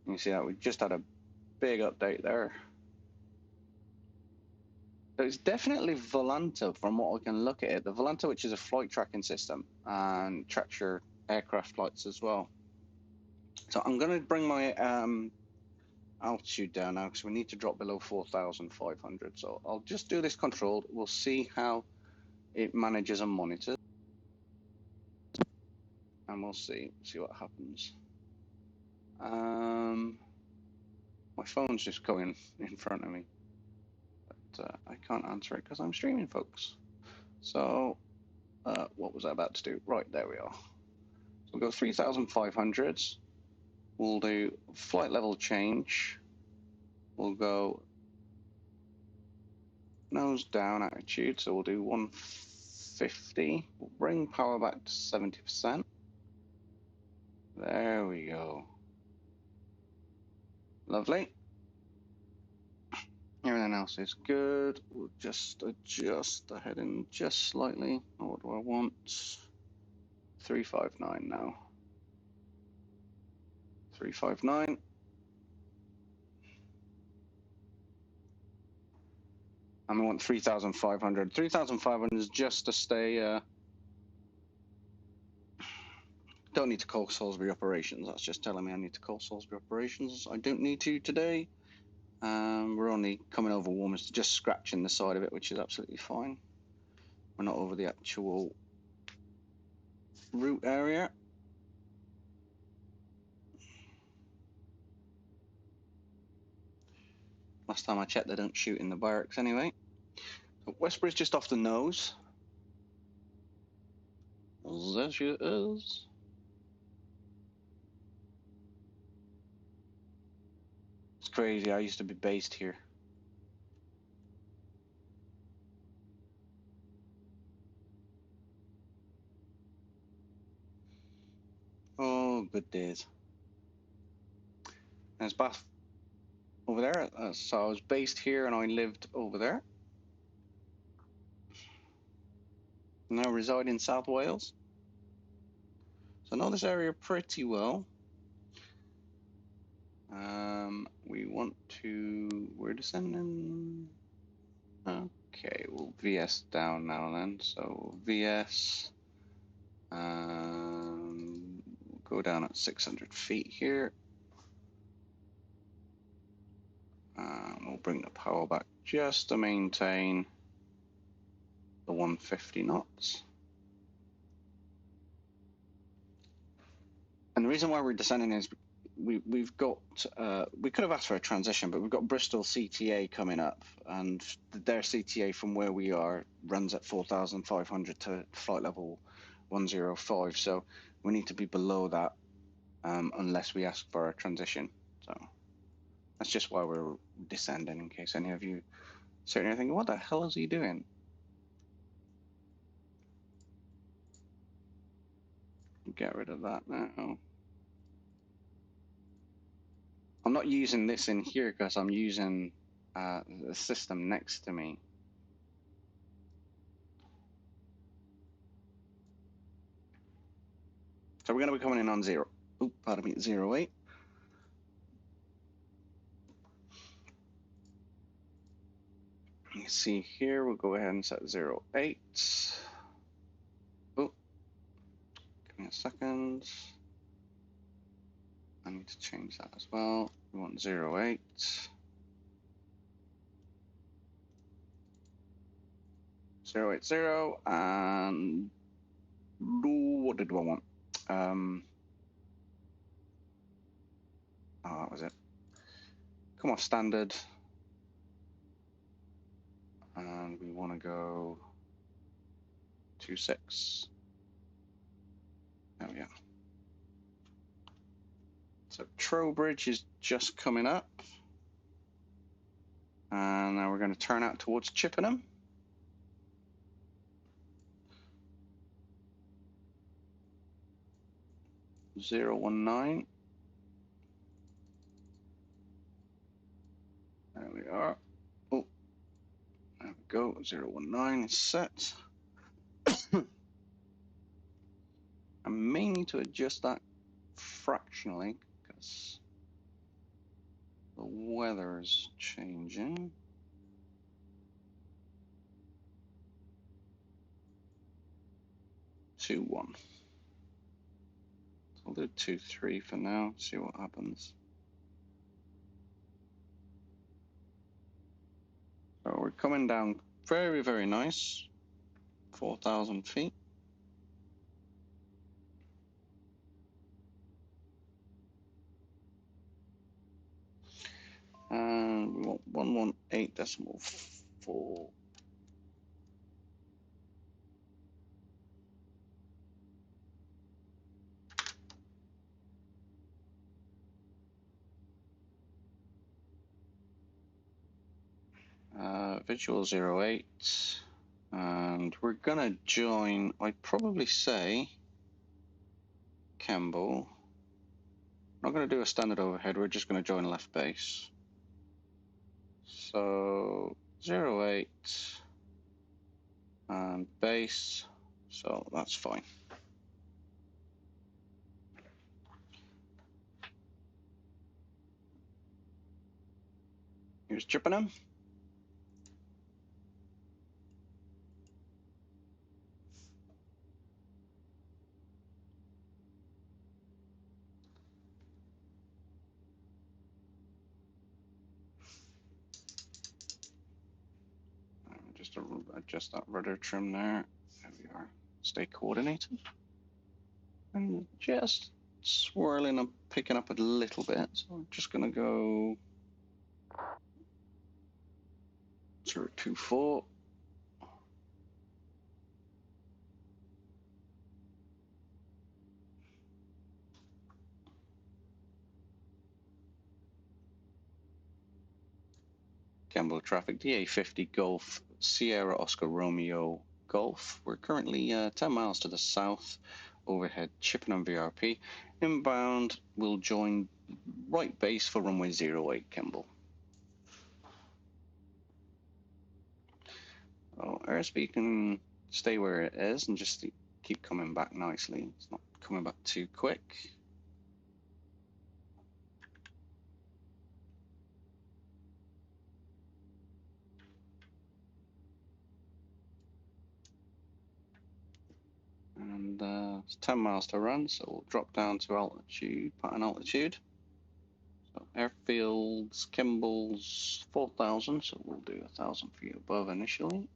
You see that we just had a big update there. So it's definitely Volanta from what I can look at it. The Volanta, which is a flight tracking system and tracks your aircraft flights as well. So I'm going to bring my altitude down now because we need to drop below 4,500. So I'll just do this controlled. We'll see how it manages and monitors. And we'll see what happens. My phone's just going in front of me. But I can't answer it because I'm streaming, folks. So what was I about to do? Right, there we are. So we'll go 3,500. We'll do flight level change. We'll go nose down attitude. So we'll do 150. We'll bring power back to 70%. There we go. Lovely. Everything else is good. We'll just adjust the heading just slightly. What do I want? 359 now. 359. And we want 3,500. 3,500 is just to stay. Don't need to call Salisbury operations. That's just telling me I need to call Salisbury operations. I don't need to today. We're only coming over warmers, just scratching the side of it, which is absolutely fine. We're not over the actual route area. Last time I checked, they don't shoot in the barracks anyway. So Westbury's just off the nose. There she is. It's crazy. I used to be based here. Oh, good days. There's Bath over there. So I was based here and I lived over there. Now reside in South Wales. So I know this area pretty well. We want to, we're descending. Okay, we'll VS down now then. So VS, go down at 600 feet here. We'll bring the power back just to maintain the 150 knots. And the reason why we're descending is we've got, we could have asked for a transition, but we've got Bristol CTA coming up, and their CTA from where we are runs at 4,500 to flight level 105. So we need to be below that unless we ask for a transition. So that's just why we're descending, in case any of you certainly thinking, what the hell is he doing? Get rid of that now. I'm not using this in here because I'm using the system next to me. So we're going to be coming in on 08. You see here, we'll go ahead and set 08. Oh, give me a second. I need to change that as well. We want 08. 080, and what did I want? Oh, that was it. Come off standard. And we want to go 26. There we are. So Trowbridge is just coming up. And now we're going to turn out towards Chippenham. Zero 19. There we are. Oh, there we go. 019 is set. to adjust that fractionally because the weather is changing. Two, 1. So I'll do 2, 3 for now, see what happens. So we're coming down very, very nice. 4,000 feet. And we want 118.4. Visual 08. And we're gonna join, I'd probably say, Campbell. Not gonna do a standard overhead, we're just gonna join left base. So 08 and base, so that's fine. Here's Chippenham. Just to adjust that rudder trim there. There we are. Stay coordinated. And just swirling and picking up a little bit. So I'm just going to go 024. Campbell traffic, DA50 Golf, Sierra Oscar Romeo Golf. We're currently 10 miles to the south, overhead Chippenham VRP. Inbound, we'll join right base for runway 08, Campbell. Oh, airspeed can stay where it is and just keep coming back nicely. It's not coming back too quick. And it's 10 miles to run, so we'll drop down to altitude, pattern altitude. So airfields, Kimball's 4,000, so we'll do 1,000 feet above initially.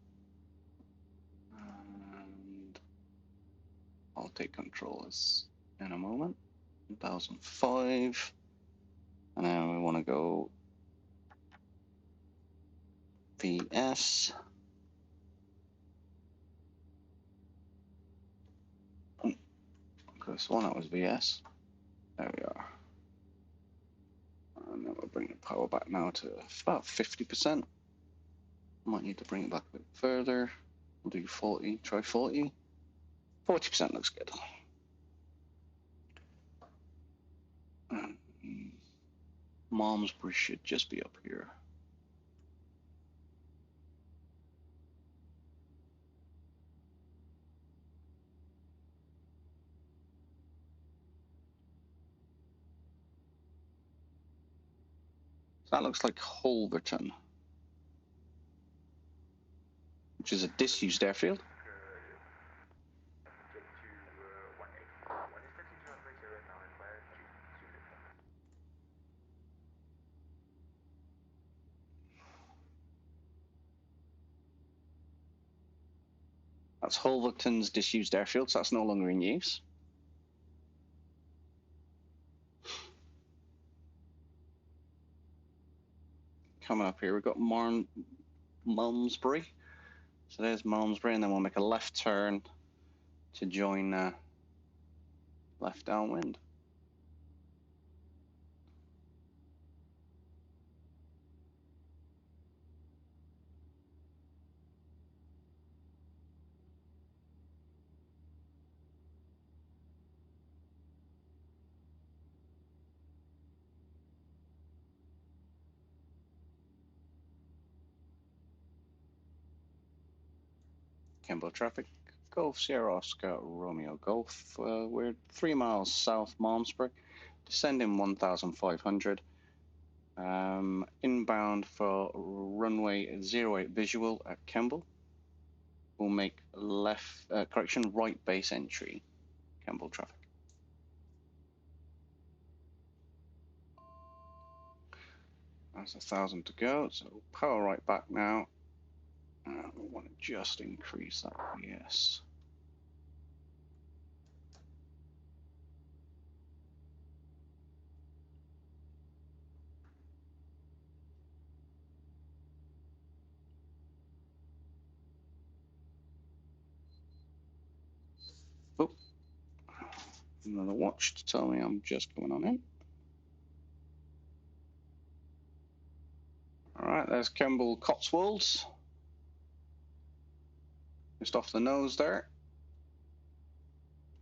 And I'll take controls in a moment. 1,005. And then we want to go VS. This one, that was VS. There we are. And then we'll bring the power back now to about 50%. Might need to bring it back a bit further. We'll do 40, try 40. 40% looks good. Malmesbury should just be up here. That looks like Holverton, which is a disused airfield. That's Holverton's disused airfield, so that's no longer in use. Coming up here, we've got Malmesbury. So there's Malmesbury, and then we'll make a left turn to join left downwind. Campbell traffic, Golf Sierra Oscar Romeo Golf. We're 3 miles south Malmesbury, descending 1,500. Inbound for runway 08 visual at Kemble. We'll make right base entry, Kemble traffic. That's 1,000 to go, so power right back now. We want to just increase that, yes. Oh, another watch to tell me I'm just coming on in. All right, there's Kemble Cotswolds. Just off the nose there.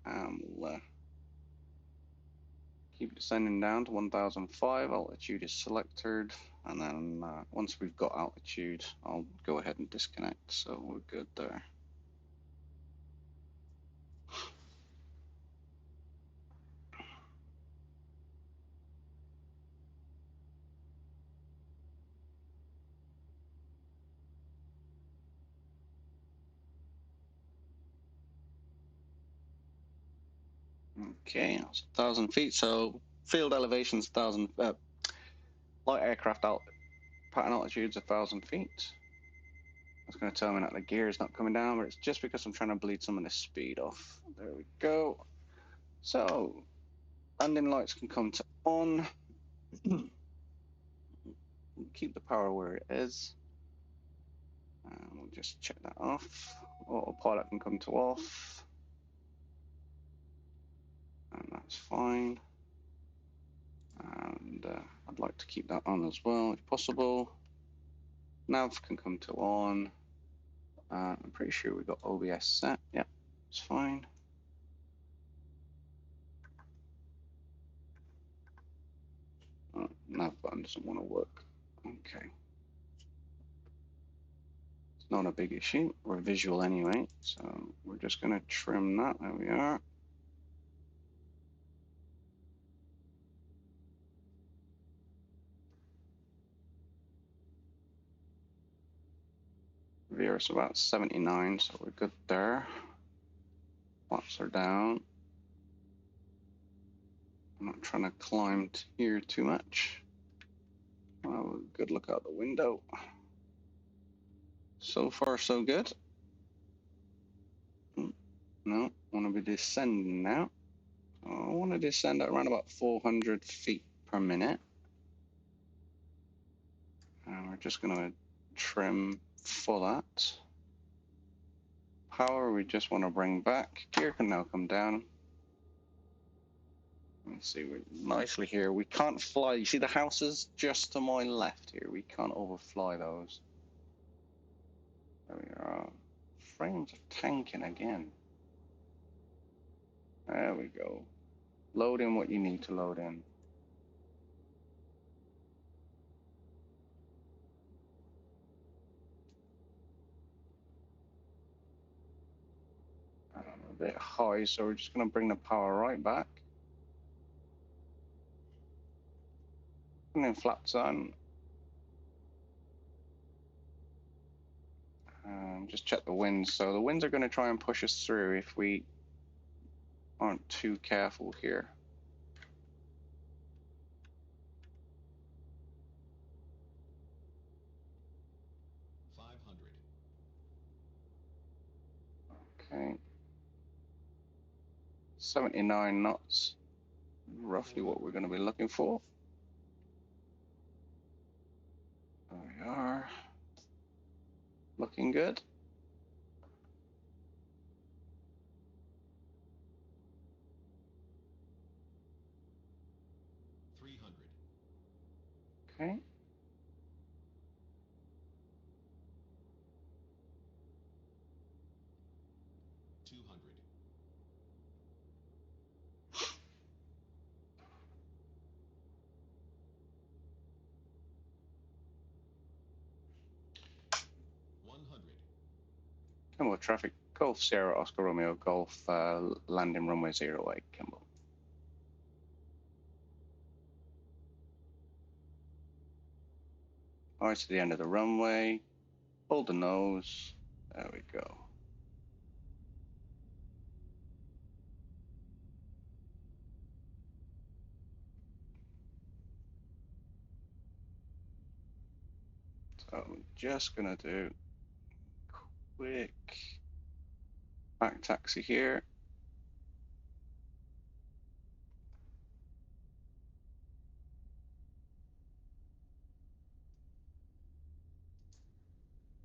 And we'll keep descending down to 1,005. Altitude is selected. And then once we've got altitude, I'll go ahead and disconnect. So we're good there. Okay, that's 1,000 feet. So field elevation's 1,000. Light aircraft pattern altitude's 1,000 feet. That's going to tell me that the gear is not coming down, but it's just because I'm trying to bleed some of the speed off. There we go. So landing lights can come to on. Keep the power where it is. And we'll just check that off. Autopilot can come to off. And that's fine. And I'd like to keep that on as well if possible. Nav can come to on. I'm pretty sure we got OBS set. Yep, it's fine. Nav button doesn't want to work. Okay. It's not a big issue. We're visual anyway, so we're just going to trim that. There we are. Veer's about 79, so we're good there. Flaps are down. I'm not trying to climb here too much. Oh, good look out the window. So far, so good. No, want to be descending now. I want to descend at around about 400 feet per minute. And we're just going to trim for that. Power, we just want to bring back. Gear can now come down. Let's see, we're nicely here. We can't fly. You see the houses just to my left here? We can't overfly those. There we are. Frames are tanking again. There we go. Load in what you need to load in. A bit high, so we're just going to bring the power right back. And then flaps on. Just check the winds. So the winds are going to try and push us through if we aren't too careful here. Okay. 79 knots. Roughly what we're going to be looking for. There we are. Looking good. Okay. Come on, traffic Golf Sierra Oscar Romeo Golf landing runway 08, Kimball. Right to the end of the runway. Hold the nose. There we go. So I'm just gonna do quick back taxi here.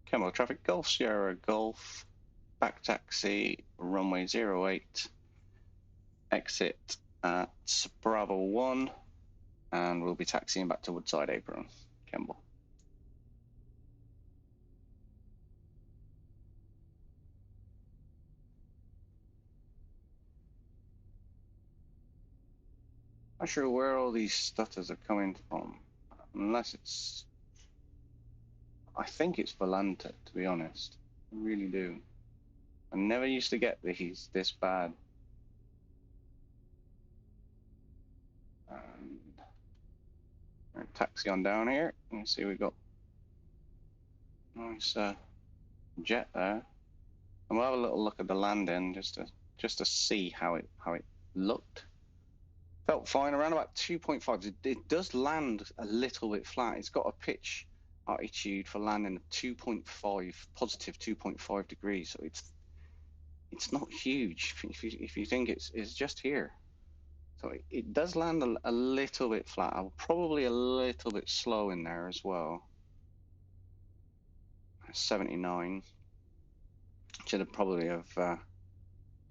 Camel traffic, Golf Sierra Golf, back taxi, runway 08, exit at Bravo 1, and we'll be taxiing back to Woodside Apron, Kemble. Not sure where all these stutters are coming from, unless it's, I think it's Volante, to be honest. I really do. I never used to get these this bad. And taxi on down here. You can see we've got nice jet there. And we'll have a little look at the landing just to see how it looked. Felt fine around about 2.5. It does land a little bit flat. It's got a pitch attitude for landing of 2.5, positive 2.5 degrees. So it's not huge if you think it's just here. So it does land a little bit flat. Probably a little bit slow in there as well. 79. Should have probably have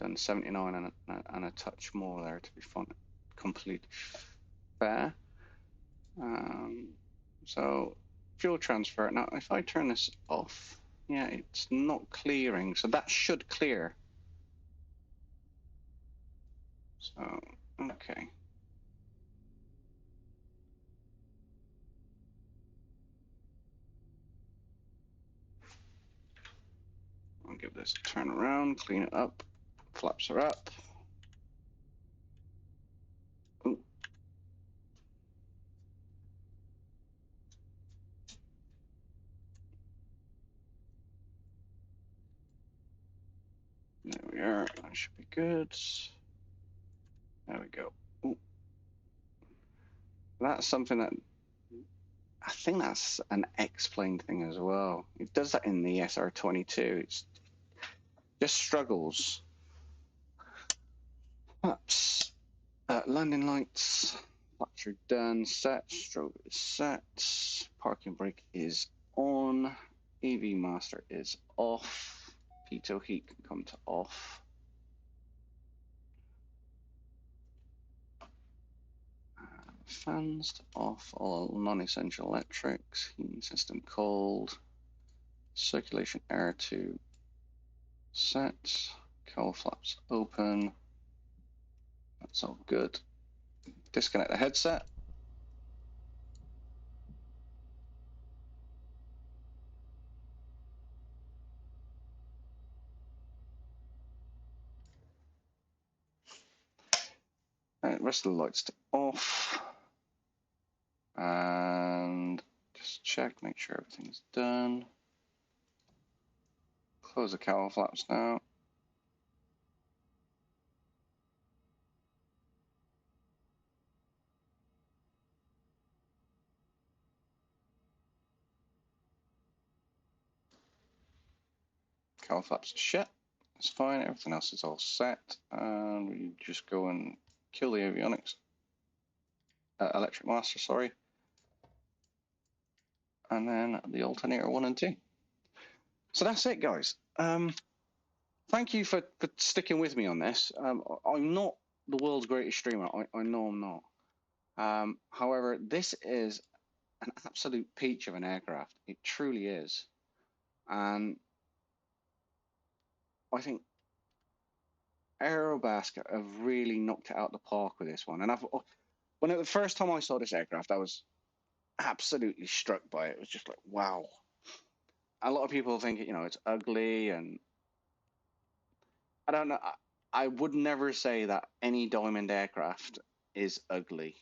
done 79 and a touch more there to be complete fair. So fuel transfer. Now, if I turn this off, yeah, it's not clearing. So that should clear. So, okay. I'll give this a turn around, clean it up. Flaps are up. Ooh. There we are. That should be good. There we go. Ooh. That's something that I think that's an Xplane thing as well. It does that in the SR22. It's just struggles. Flaps, landing lights. Flaps are done. Set. Strobe is set. Parking brake is on. AV master is off. Pitot heat can come to off. Fans to off. All non-essential electrics. Heating system cold. Circulation air to set. Cowl flaps open. That's all good. Disconnect the headset. Rest of the lights to off. And just check, make sure everything's done. Close the cowl flaps now. Cowl flaps are shut. It's fine. Everything else is all set. And we just go and kill the avionics. Electric master, sorry. And then the alternator 1 and 2. So that's it, guys. Thank you for sticking with me on this. I'm not the world's greatest streamer. I know I'm not. However, this is an absolute peach of an aircraft. It truly is. And I think Aerobask have really knocked it out of the park with this one. And the first time I saw this aircraft, I was absolutely struck by it. It was just like, wow. A lot of people think, it's ugly and I don't know. I would never say that any Diamond aircraft is ugly.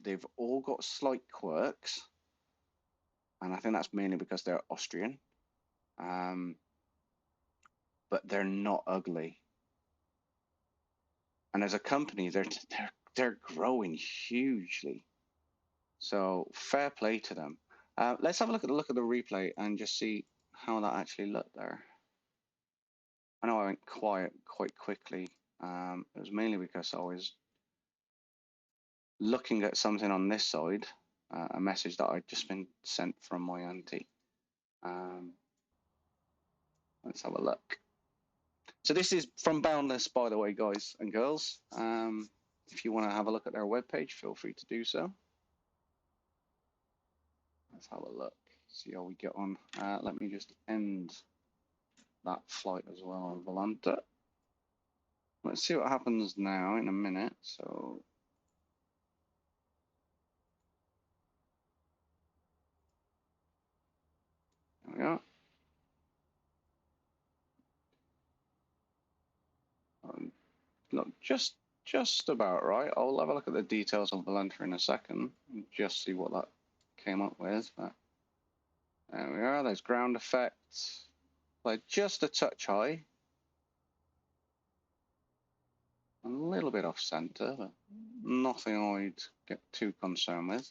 They've all got slight quirks, and I think that's mainly because they're Austrian. But they're not ugly. And as a company, they're growing hugely. So fair play to them. Let's have a look at the replay and just see how that actually looked there. I know I went quiet quite quickly. It was mainly because I was looking at something on this side, a message that I'd just been sent from my auntie. Let's have a look. So this is from Boundless, by the way, guys and girls. If you want to have a look at their webpage, feel free to do so. Let's have a look, see how we get on. Let me just end that flight as well on Volanta. Let's see what happens now in a minute. So there we are. Look, just about right. I'll have a look at the details on Volanta in a second and just see what that came up with. But there we are. There's ground effects. Like just a touch high. A little bit off center, but nothing I'd get too concerned with.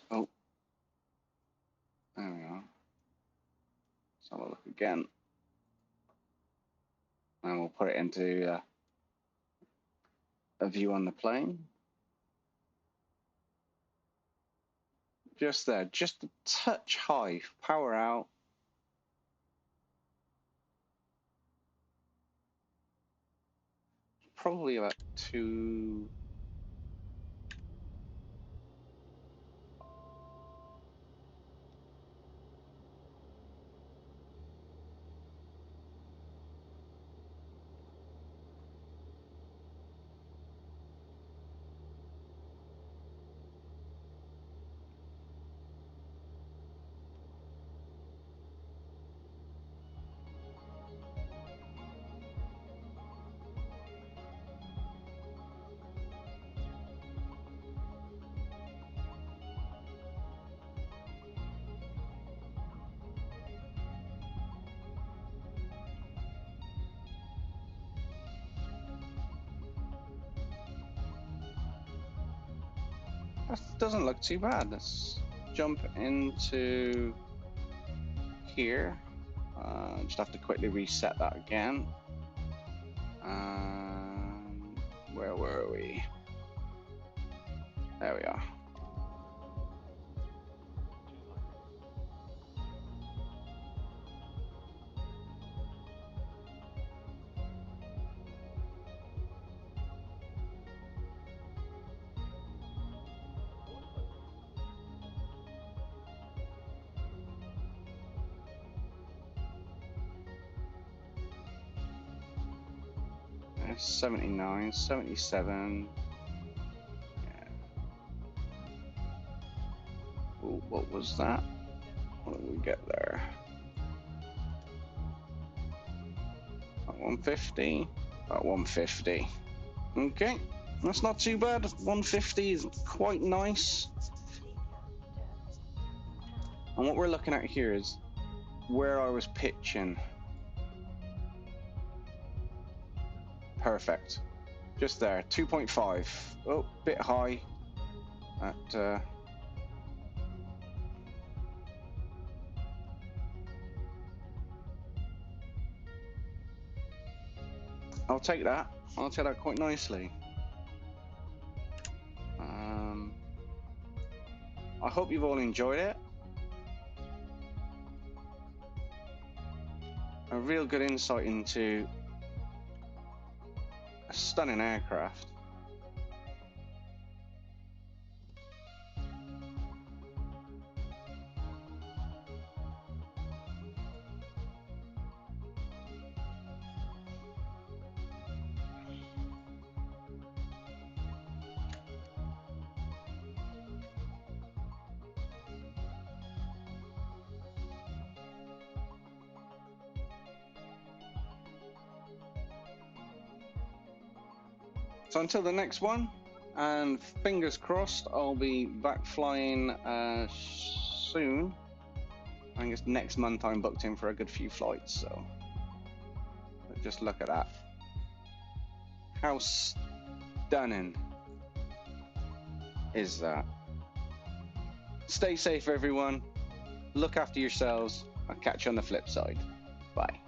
Oh, there we are. Let's have a look again. And we'll put it into a view on the plane. Just there, just a touch high. Power out. Probably about 2. That doesn't look too bad. Let's jump into here. Just have to quickly reset that again. Where were we? There we are. There's 79, 77. Yeah. Ooh, what was that? What did we get there? 150. About 150. Okay, that's not too bad. 150 is quite nice. And what we're looking at here is where I was pitching. Perfect. Just there, 2.5. Oh, bit high. That, I'll take that. I'll take that quite nicely. I hope you've all enjoyed it. A real good insight into a stunning aircraft. So until the next one, and fingers crossed, I'll be back flying soon. I think it's next month I'm booked in for a good few flights, so just look at that. How stunning is that? Stay safe, everyone. Look after yourselves. I'll catch you on the flip side. Bye.